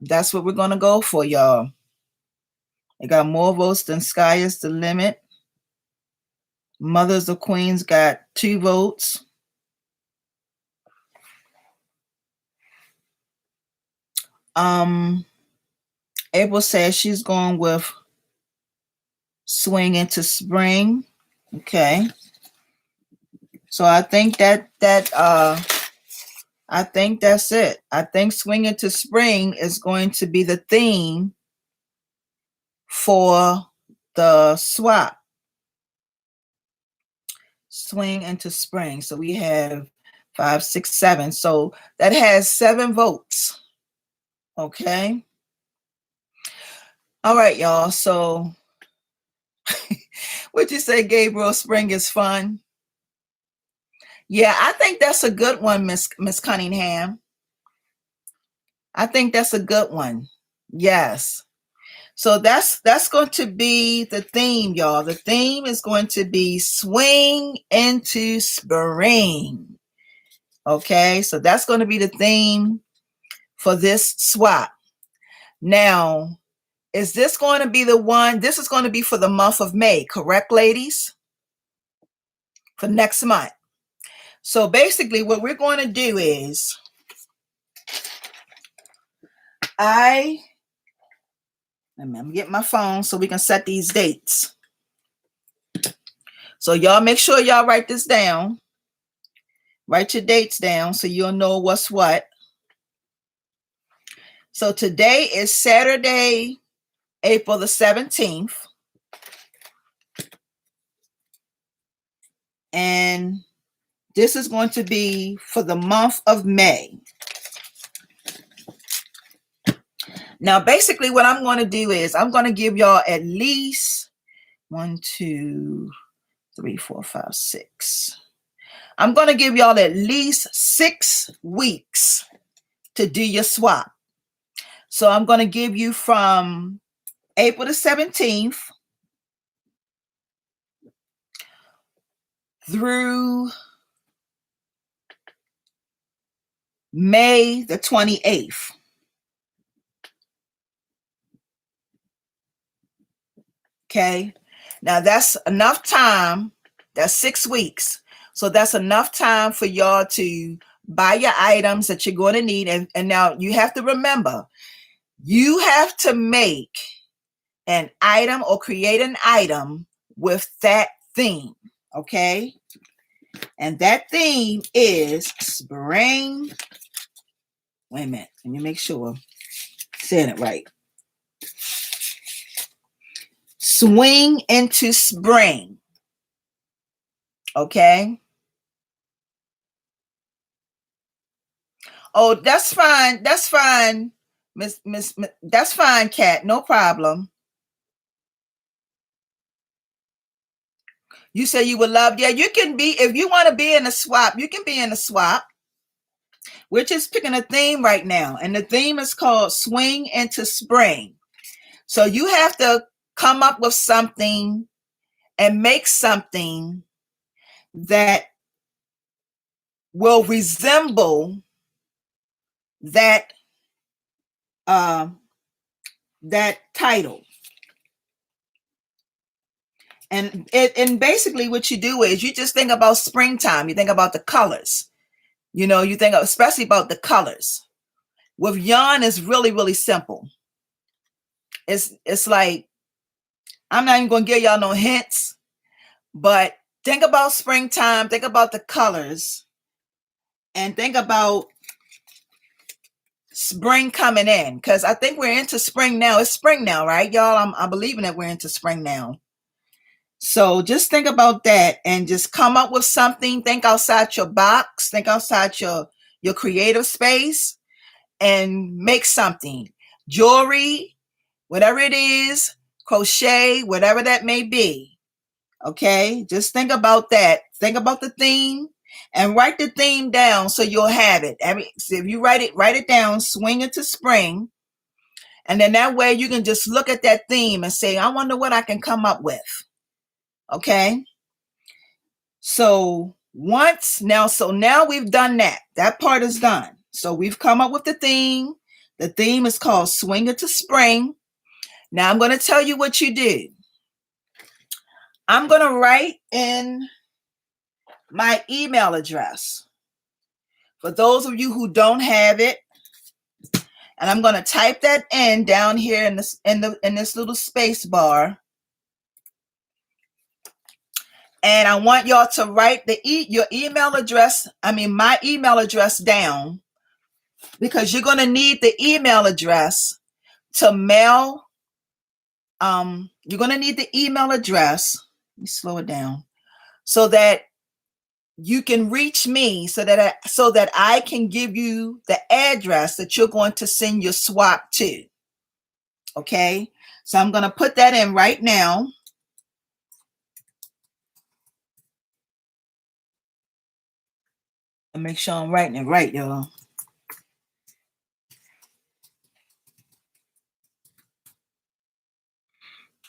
A: That's what we're going to go for, y'all. It got more votes than Sky is the Limit. Mothers of Queens got 2 votes. April says she's going with swing into spring. Okay. So I think I think that's it. I think swing into spring is going to be the theme for the swap. Swing into spring. So we have 5, 6, 7. So that has 7 votes. Okay. All right, y'all. So what'd you say, Gabriel? Spring is fun. Yeah, I think that's a good one, Miss Cunningham. I think that's a good one. Yes. So that's going to be the theme, y'all. The theme is going to be swing into spring. Okay, so that's going to be the theme for this swap. Now, is this going to be the one? This is going to be for the month of May, correct, ladies? For next month. So basically what we're going to do is I'm going to get my phone so we can set these dates. So y'all make sure y'all write this down. Write your dates down so you'll know what's what. So today is Saturday, April the 17th. And this is going to be for the month of May. Now, basically what I'm going to do is I'm going to give y'all at least 1, 2, 3, 4, 5, 6. I'm going to give y'all at least 6 weeks to do your swap. So I'm going to give you from April the 17th through May the 28th. Okay. Now that's enough time. That's 6 weeks. So that's enough time for y'all to buy your items that you're going to need. And now you have to remember, you have to make an item or create an item with that theme. Okay. And that theme is spring. Wait a minute. Let me make sure I'm saying it right. Swing into spring. Okay. Oh, that's fine. That's fine. Miss, that's fine, Kat. No problem. You say you would love, yeah, you can be, if you want to be in a swap, you can be in a swap. We're just picking a theme right now. And the theme is called Swing into Spring. So you have to come up with something and make something that will resemble that that title. And basically what you do is you just think about springtime. You think about the colors. You know, you think especially about the colors. With yarn, it's really, really simple. It's like, I'm not even going to give y'all no hints, but think about springtime, think about the colors, and think about spring coming in, because I think we're into spring now. It's spring now, right, y'all? I'm believing that we're into spring now. So just think about that and just come up with something. Think outside your box. Think outside your creative space and make something. Jewelry, whatever it is, crochet, whatever that may be. Okay, just think about that. Think about the theme and write the theme down so you'll have it. So if you write it down, swing into spring. And then that way you can just look at that theme and say, I wonder what I can come up with. Okay. So now we've done that. That part is done. So we've come up with the theme. The theme is called Swing Into Spring. Now I'm going to tell you what you do. I'm going to write in my email address for those of you who don't have it, and I'm going to type that in down here in this little space bar. And I want y'all to write your email address, my email address down, because you're going to need the email address to mail. You're going to need the email address. Let me slow it down so that you can reach me, so that I can give you the address that you're going to send your swap to. Okay. So I'm going to put that in right now. And make sure I'm writing it right, y'all.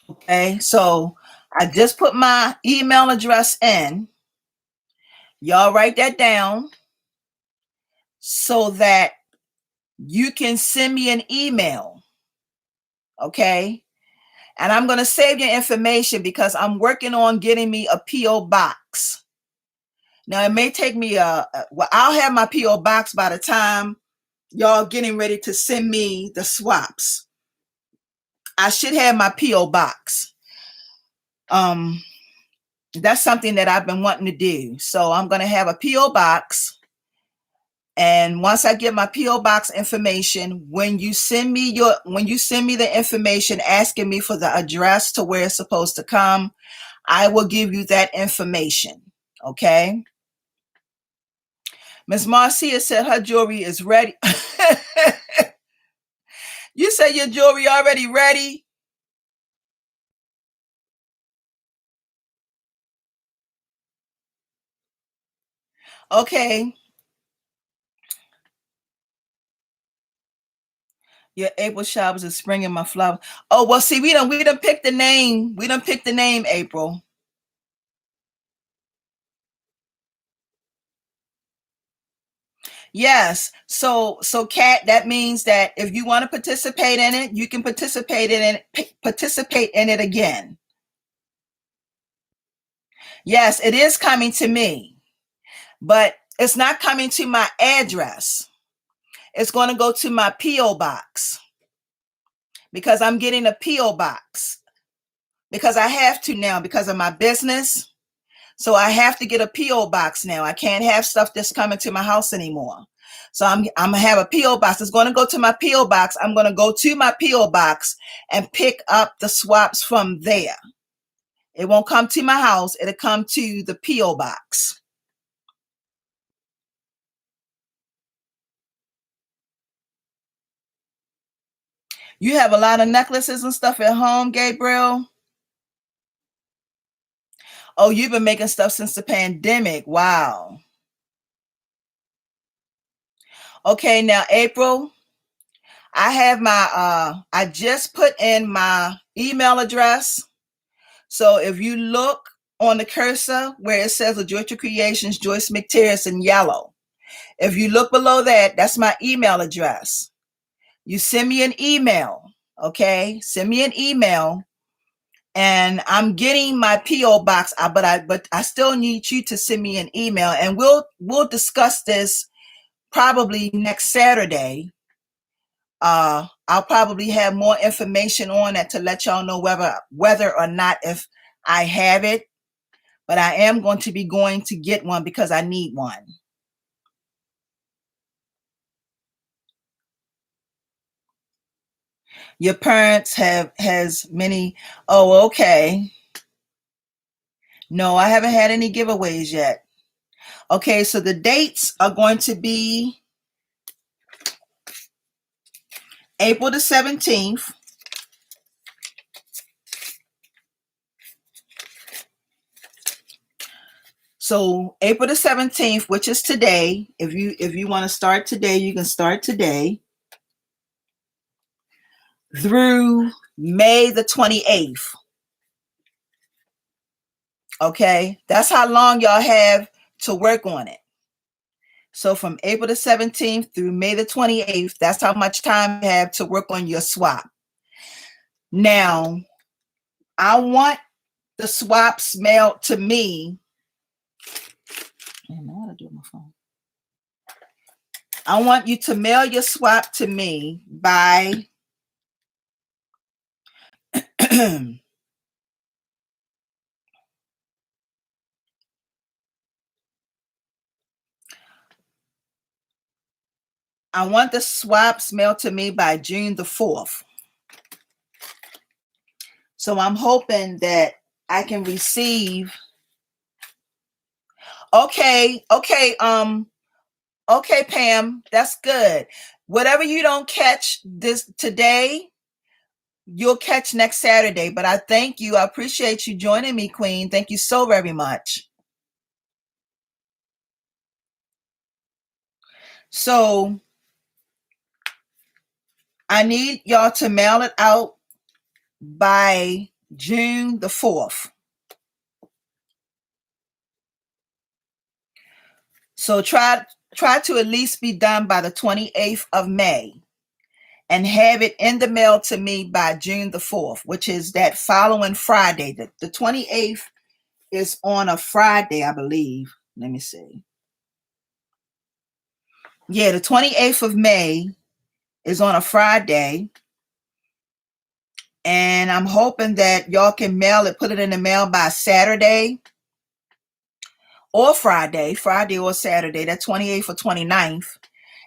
A: Okay, so I just put my email address in. Y'all write that down so that you can send me an email. Okay, and I'm going to save your information because I'm working on getting me a P.O. box. Now, it may take me I'll have my P.O. box by the time y'all getting ready to send me the swaps. I should have my P.O. box. That's something that I've been wanting to do. So I'm going to have a P.O. box. And once I get my P.O. box information, when you send me the information asking me for the address to where it's supposed to come, I will give you that information. Okay. Miss Marcia said her jewelry is ready. You said your jewelry already ready? Okay. Your April showers is spring in my flower. Oh, well, see, we done picked the name. We done picked the name, April. Yes. So Kat, that means that if you want to participate in it, you can participate in it again. Yes, it is coming to me, but it's not coming to my address. It's going to go to my P.O. box because I'm getting a P.O. box because I have to now because of my business. So I have to get a P.O. box now. I can't have stuff that's coming to my house anymore. So I'm gonna have a P.O. box. It's going to go to my P.O. box. I'm going to go to my P.O. box and pick up the swaps from there. It won't come to my house. It'll come to the P.O. box. You have a lot of necklaces and stuff at home, Gabriel? Oh, you've been making stuff since the pandemic. Wow. Okay, now April, I have I just put in my email address. So if you look on the cursor where it says LaJoytra Creations, Joyce McTerris in yellow, if you look below that, that's my email address. You send me an email, okay? Send me an email, and I'm getting my P.O. box, but I still need you to send me an email, and we'll discuss this probably next Saturday. I'll probably have more information on it to let y'all know whether or not if I have it, but I am going to be going to get one because I need one. Your parents has many. Oh, okay. No, I haven't had any giveaways yet. Okay, so the dates are going to be April the 17th. So April the 17th, which is today. If you want to start today, you can start today through May the 28th. Okay, that's how long y'all have to work on it. So from April the 17th through May the 28th, that's how much time you have to work on your swap. Now, I want the swaps mailed to me. I want you to mail your swap to me by I want the swaps mailed to me by June the 4th. So I'm hoping that I can receive. Okay, Pam, that's good. Whatever you don't catch this today, you'll catch next Saturday. But I thank you. I appreciate you joining me, Queen. Thank you so very much. So I need y'all to mail it out by June the 4th. So try to at least be done by the 28th of May and have it in the mail to me by June the 4th, which is that following Friday. The 28th is on a Friday, I believe. Let me see. Yeah, the 28th of May is on a Friday. And I'm hoping that y'all can mail it, put it in the mail by Saturday. or Friday or Saturday, that 28th or 29th,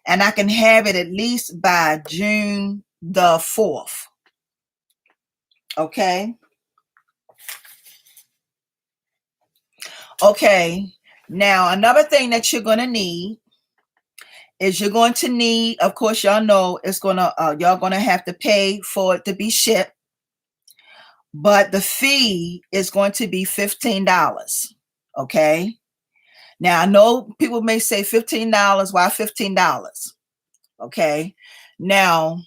A: and I can have it at least by June the 4th. Okay. Okay. Now, another thing that you're going to need is you're going to need, of course, y'all know it's going to, y'all going to have to pay for it to be shipped, but the fee is going to be $15. Okay. Now, I know people may say $15. Why $15? Okay. Now,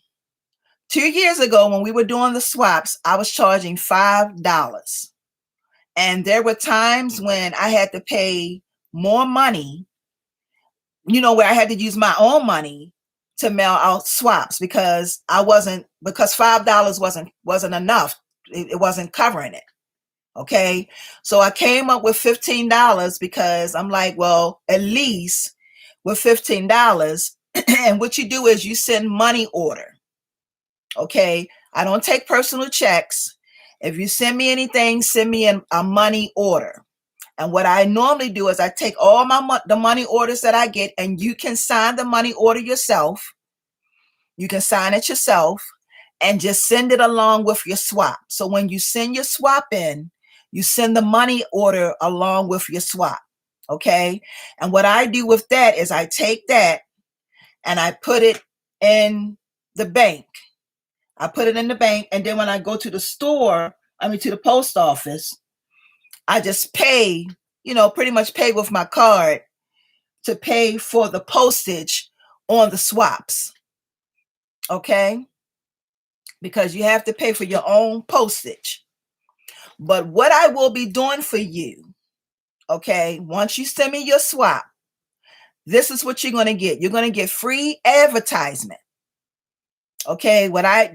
A: 2 years ago, when we were doing the swaps, I was charging $5. And there were times when I had to pay more money, where I had to use my own money to mail out swaps because $5 wasn't enough. It wasn't covering it. Okay. So I came up with $15 because I'm like, well, at least with $15. And what you do is you send money order. Okay. I don't take personal checks. If you send me anything, send me a money order. And what I normally do is I take all the money orders that I get, and you can sign the money order yourself. You can sign it yourself and just send it along with your swap. So when you send your swap in, you send the money order along with your swap. Okay. And what I do with that is I take that and I put it in the bank. I put it in the bank. And then when I go to the to the post office, I just pay, pretty much pay with my card to pay for the postage on the swaps. Okay. Because you have to pay for your own postage. But what I will be doing for you, okay, once you send me your swap, this is what you're going to get. You're going to get free advertisement. Okay,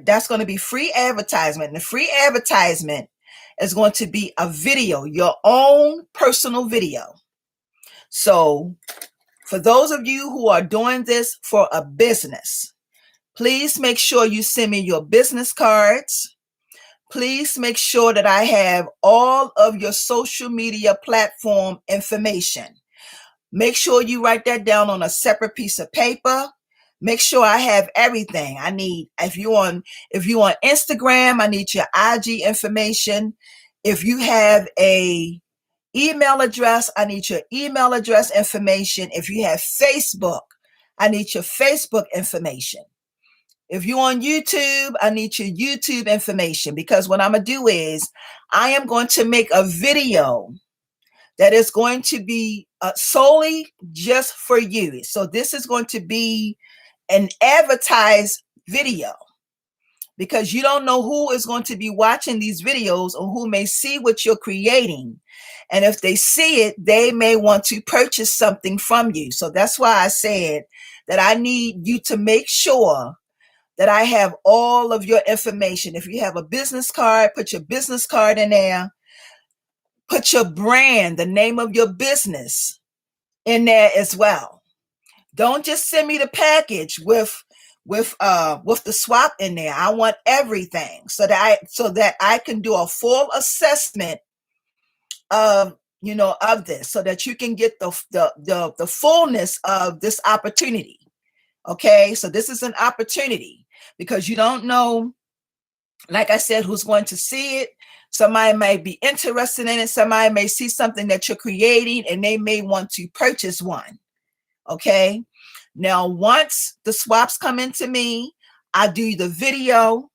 A: that's going to be free advertisement. And the free advertisement is going to be a video, your own personal video. So for those of you who are doing this for a business, please make sure you send me your business cards. Please make sure that I have all of your social media platform information. Make sure you write that down on a separate piece of paper. Make sure I have everything I need. If you on Instagram, I need your IG information. If you have a email address, I need your email address information. If you have Facebook, I need your Facebook information. If you're on YouTube, I need your YouTube information, because what I'm going to do is I am going to make a video that is going to be solely just for you. So this is going to be an advertised video, because you don't know who is going to be watching these videos or who may see what you're creating. And if they see it, they may want to purchase something from you. So that's why I said that I need you to make sure that I have all of your information. If you have a business card, put your business card in there. Put your brand, the name of your business, in there as well. Don't just send me the package with the swap in there. I want everything so that I can do a full assessment of this, so that you can get the fullness of this opportunity. Okay, so this is an opportunity, because you don't know, like I said, who's going to see it. Somebody might be interested in it. Somebody may see something that you're creating and they may want to purchase one. Okay. Now, once the swaps come into me, I do the video,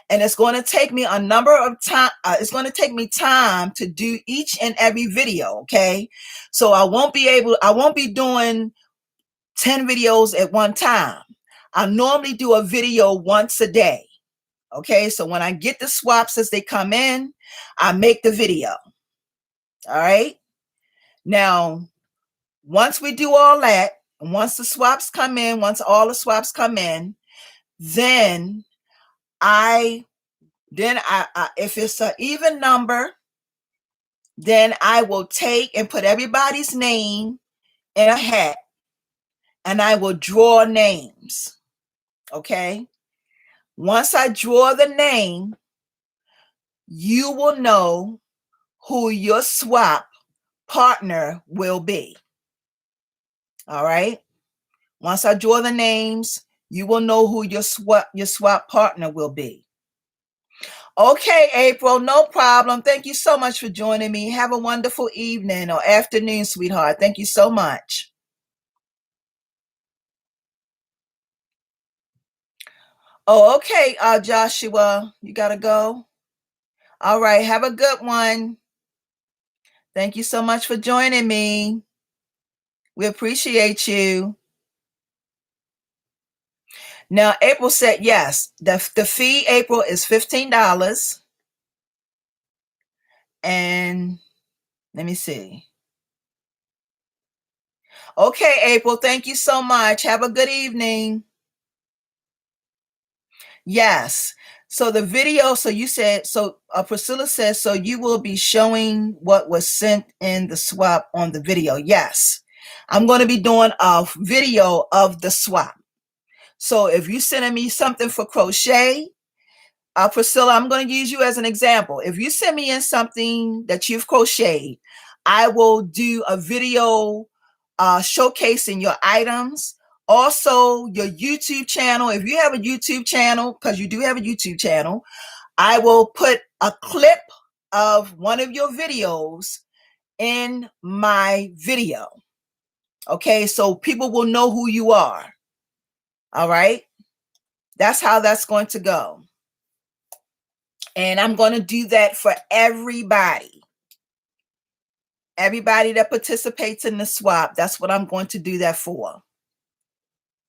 A: and it's going to take me a number of time. It's going to take me time to do each and every video. Okay. So I won't be doing 10 videos at one time. I normally do a video once a day. Okay, so when I get the swaps as they come in, I make the video. All right. Now, once we do all that, once the swaps come in, once all the swaps come in, then if it's an even number, then I will take and put everybody's name in a hat, and I will draw names. Okay. Once I draw the name, you will know who your swap partner will be. All right. Once I draw the names, you will know who your swap partner will be. Okay, April, no problem. Thank you so much for joining me. Have a wonderful evening or afternoon, sweetheart. Thank you so much. Oh, okay, Joshua, you gotta go. All right, have a good one. Thank you so much for joining me. We appreciate you. Now, April said yes. The fee, April, is $15. And let me see. Okay, April, thank you so much. Have a good evening. Yes. So the video, so you said, so Priscilla says, so you will be showing what was sent in the swap on the video. Yes. I'm going to be doing a video of the swap. So if you're sending me something for crochet, Priscilla, I'm going to use you as an example. If you send me in something that you've crocheted, I will do a video showcasing your items. Also, your YouTube channel. If you have a YouTube channel, because you do have a YouTube channel, I will put a clip of one of your videos in my video. Okay, so people will know who you are. All right, that's how that's going to go. And I'm going to do that for everybody. Everybody that participates in the swap, that's what I'm going to do that for.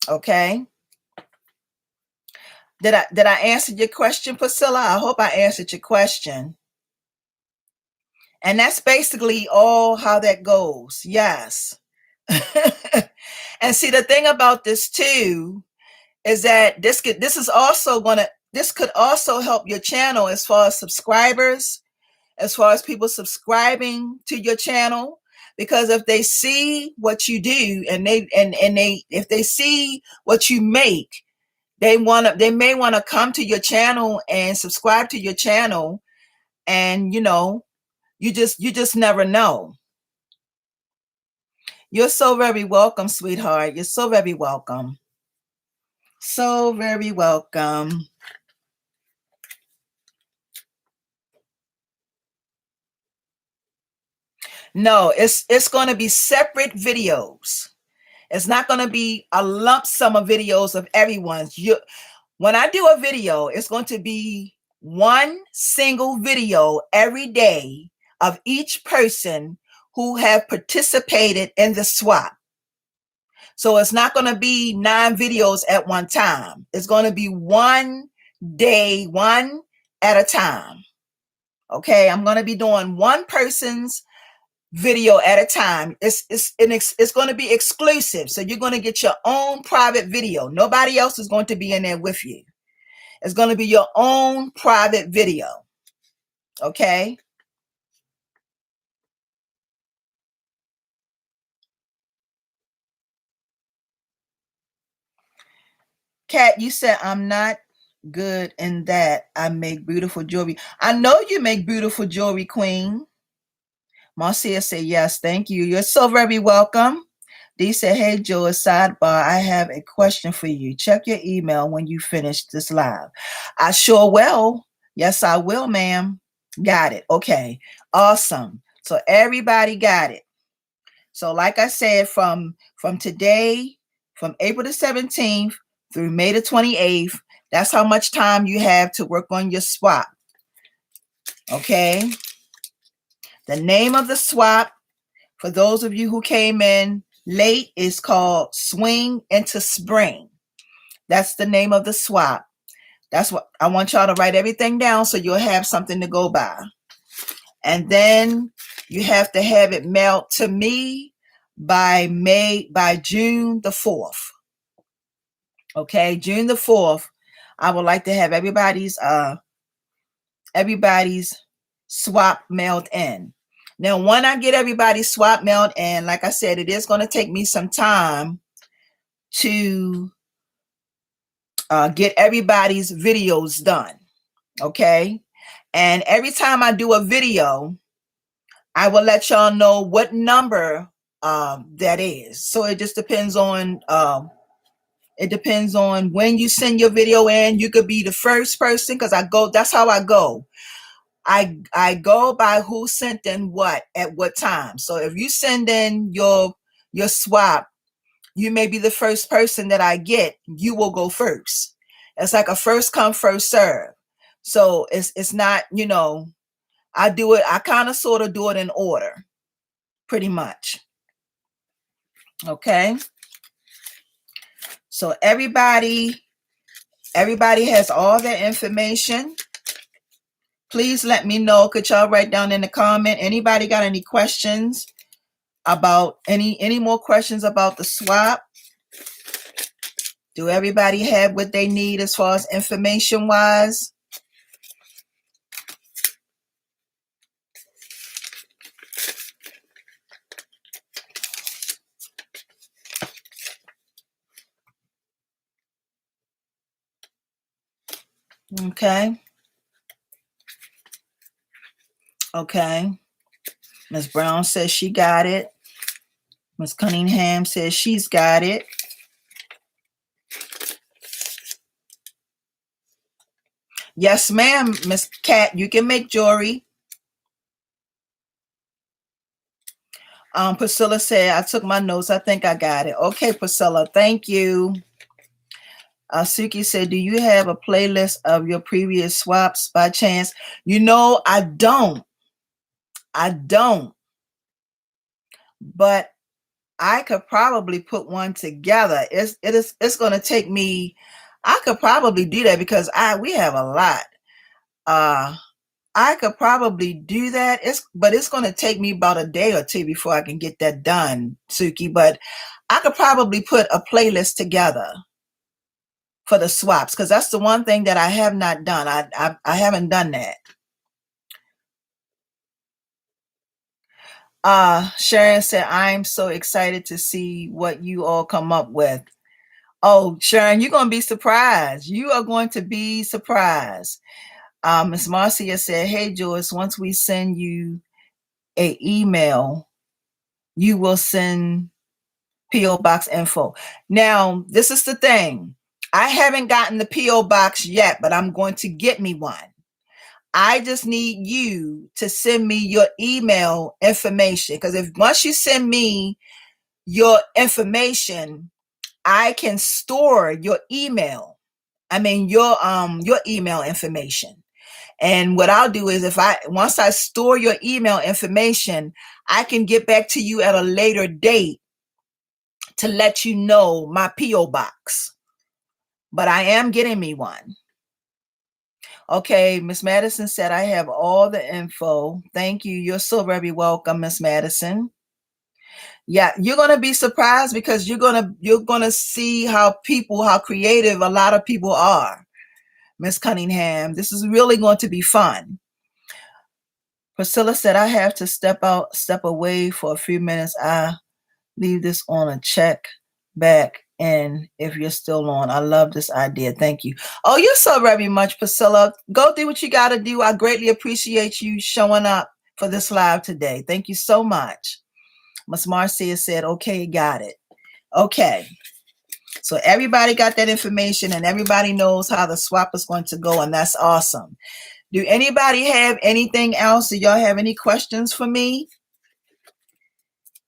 A: Okay. Did I answer your question, Priscilla? I hope I answered your question. And that's basically all how that goes. Yes. And see, the thing about this too is that this could also help your channel as far as subscribers, as far as people subscribing to your channel, because if they see what you do and if they see what you make, they may want to come to your channel and subscribe to your channel. And you just never know. You're so very welcome, sweetheart. You're so very welcome. So very welcome. No, it's going to be separate videos. It's not going to be a lump sum of videos of everyone's. When I do a video, it's going to be one single video every day of each person who have participated in the swap. So it's not going to be 9 videos at one time. It's going to be one day, one at a time. Okay, I'm going to be doing one person's video at a time. It's going to be exclusive. So you're going to get your own private video. Nobody else is going to be in there with you. It's going to be your own private video. Okay. Kat, you said I'm not good in that. I make beautiful jewelry. I know you make beautiful jewelry, Queen. Marcia said, yes, thank you. You're so very welcome. Dee said, hey, Joe, a sidebar. I have a question for you. Check your email when you finish this live. I sure will. Yes, I will, ma'am. Got it. Okay. Awesome. So everybody got it. So like I said, from today, from April the 17th through May the 28th, that's how much time you have to work on your swap. Okay. The name of the swap, for those of you who came in late, is called Swing into Spring. That's the name of the swap. That's what I want y'all to write everything down so you'll have something to go by. And then you have to have it mailed to me by June the 4th. Okay, June the 4th. I would like to have everybody's swap mailed in. Now, when I get everybody's swap mailed in, like I said, it is going to take me some time to get everybody's videos done. Okay. And every time I do a video, I will let y'all know what number that is. So it just depends on when you send your video in. You could be the first person, because that's how I go. I go by who sent in what at what time. So if you send in your swap, you may be the first person that I get. You will go first. It's like a first come, first serve. So it's not, I do it, I kind of sort of do it in order, pretty much. Okay. So everybody has all their information. Please let me know. Could y'all write down in the comment? Anybody got any questions about any more questions about the swap? Do everybody have what they need as far as information wise? Okay. Okay. Ms. Brown says she got it. Ms. Cunningham says she's got it. Yes, ma'am, Miss Cat, you can make jewelry. Priscilla said, I took my notes. I think I got it. Okay, Priscilla, thank you. Suki said, do you have a playlist of your previous swaps by chance? I don't. But I could probably put one together. It's going to take me. I could probably do that because we have a lot. I could probably do that. But it's going to take me about a day or two before I can get that done, Suki. But I could probably put a playlist together for the swaps, because that's the one thing that I have not done. I haven't done that. Sharon said, I'm so excited to see what you all come up with. Oh, Sharon, you're going to be surprised. You are going to be surprised. Miss Marcia said, hey, Joyce, once we send you an email, you will send P.O. Box info. Now, this is the thing. I haven't gotten the P.O. Box yet, but I'm going to get me one. I just need you to send me your email information, because once you send me your information, I can store your email. Your email information. And what I'll do is once I store your email information, I can get back to you at a later date to let you know my P.O. Box. But I am getting me one. Okay, Miss Madison said, I have all the info. Thank you. You're so very welcome, Miss Madison. Yeah, you're going to be surprised, because you're going to see how creative a lot of people are. Miss Cunningham, this is really going to be fun. Priscilla said, I have to step away for a few minutes. I leave this on a check back. And if you're still on, I love this idea. Thank you. Oh, you're so very much, Priscilla. Go do what you got to do. I greatly appreciate you showing up for this live today. Thank you so much. Miss Marcia said, okay, got it. Okay. So everybody got that information, and everybody knows how the swap is going to go, and that's awesome. Do anybody have anything else? Do y'all have any questions for me?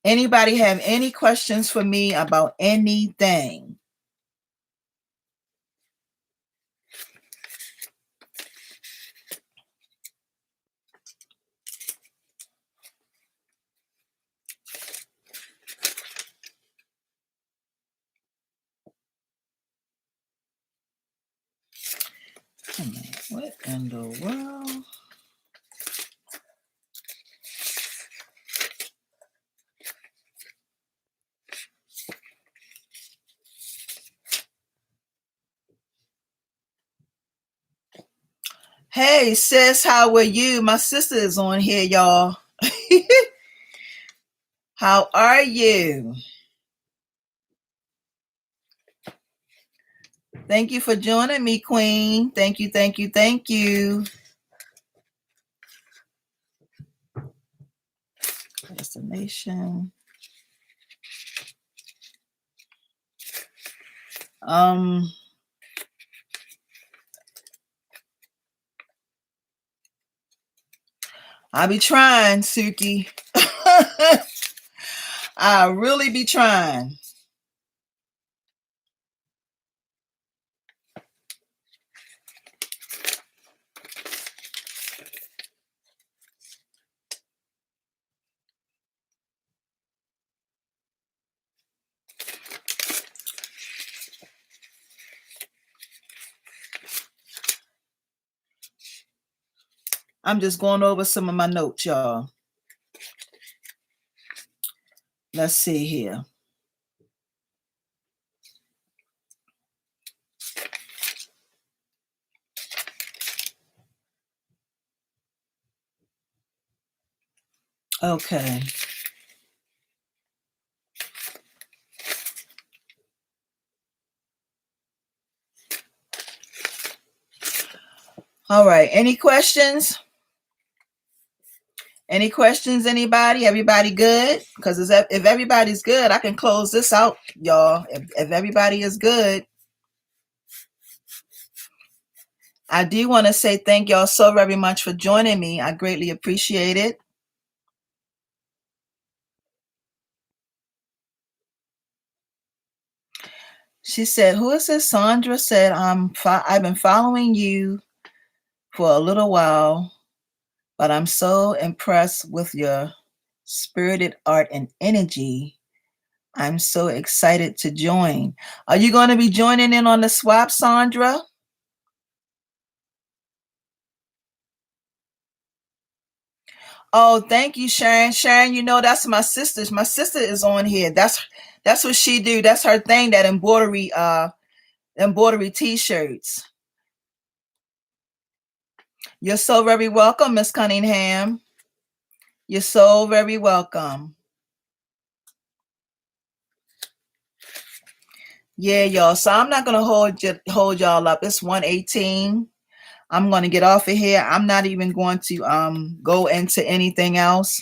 A: Anybody have any questions for me about anything? What in the world? Hey, sis, how are you? My sister is on here, y'all. How are you? Thank you for joining me, Queen. Thank you, thank you, thank you. Destination. I be trying, Suki. I really be trying. I'm just going over some of my notes, y'all. Let's see here. Okay. All right. Any questions? Any questions, anybody? Everybody good? Because if everybody's good, I can close this out, y'all. If everybody is good. I do want to say thank y'all so very much for joining me. I greatly appreciate it. She said, who is this? Sandra said, I've been following you for a little while, but I'm so impressed with your spirited art and energy. I'm so excited to join. Are you going to be joining in on the swap, Sandra? Oh, thank you, Sharon. Sharon, you know that's my sister's. My sister is on here. That's what she do. That's her thing. That embroidery t-shirts. You're so very welcome, Miss Cunningham. You're so very welcome. Yeah, y'all. So I'm not gonna hold y'all up. It's 1:18. I'm gonna get off of here. I'm not even going to go into anything else.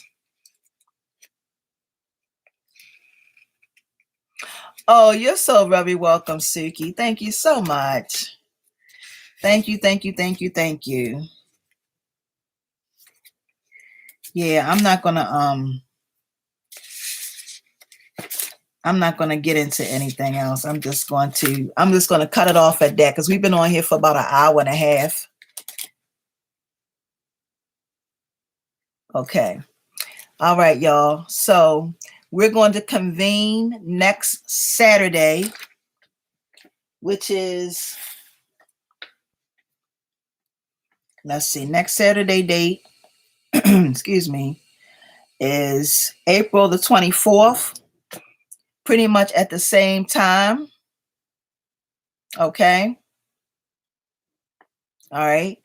A: Oh, you're so very welcome, Suki. Thank you so much. Thank you, thank you, thank you, thank you. Yeah, I'm not gonna get into anything else. I'm just gonna cut it off at that because we've been on here for about an hour and a half. Okay. All right, y'all. So we're going to convene next Saturday, which is, let's see, next Saturday date, excuse me, is April the 24th, pretty much at the same time. Okay. All right.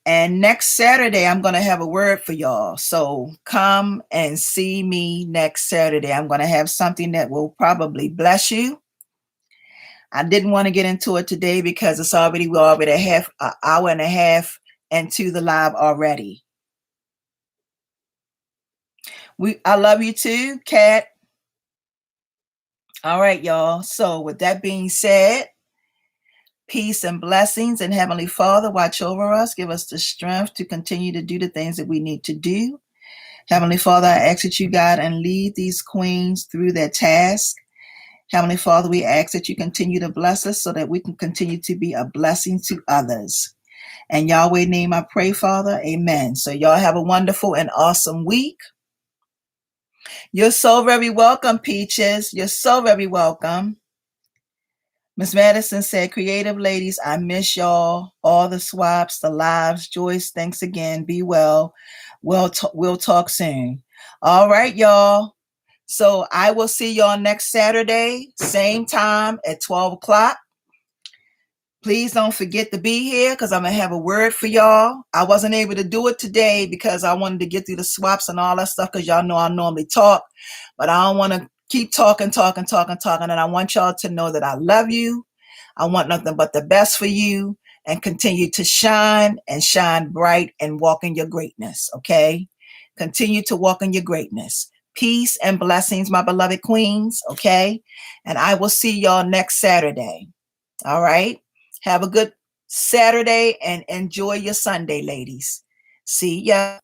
A: And next Saturday, I'm going to have a word for y'all. So come and see me next Saturday. I'm going to have something that will probably bless you. I didn't want to get into it today because we're already an hour and a half into the live already. I love you too, Kat. All right, y'all. So with that being said, peace and blessings, and Heavenly Father, watch over us. Give us the strength to continue to do the things that we need to do. Heavenly Father, I ask that you guide and lead these queens through their task. Heavenly Father, we ask that you continue to bless us so that we can continue to be a blessing to others. In Yahweh's name I pray, Father. Amen. So y'all have a wonderful and awesome week. You're so very welcome, Peaches. You're so very welcome. Miss Madison said, creative ladies, I miss y'all. All the swaps, the lives. Joyce, thanks again. Be well. We'll talk soon. All right, y'all. So I will see y'all next Saturday, same time at 12 o'clock. Please don't forget to be here because I'm going to have a word for y'all. I wasn't able to do it today because I wanted to get through the swaps and all that stuff because y'all know I normally talk. But I don't want to keep talking. And I want y'all to know that I love you. I want nothing but the best for you and continue to shine and shine bright and walk in your greatness, okay? Continue to walk in your greatness. Peace and blessings, my beloved queens. Okay. And I will see y'all next Saturday. All right. Have a good Saturday and enjoy your Sunday, ladies. See ya.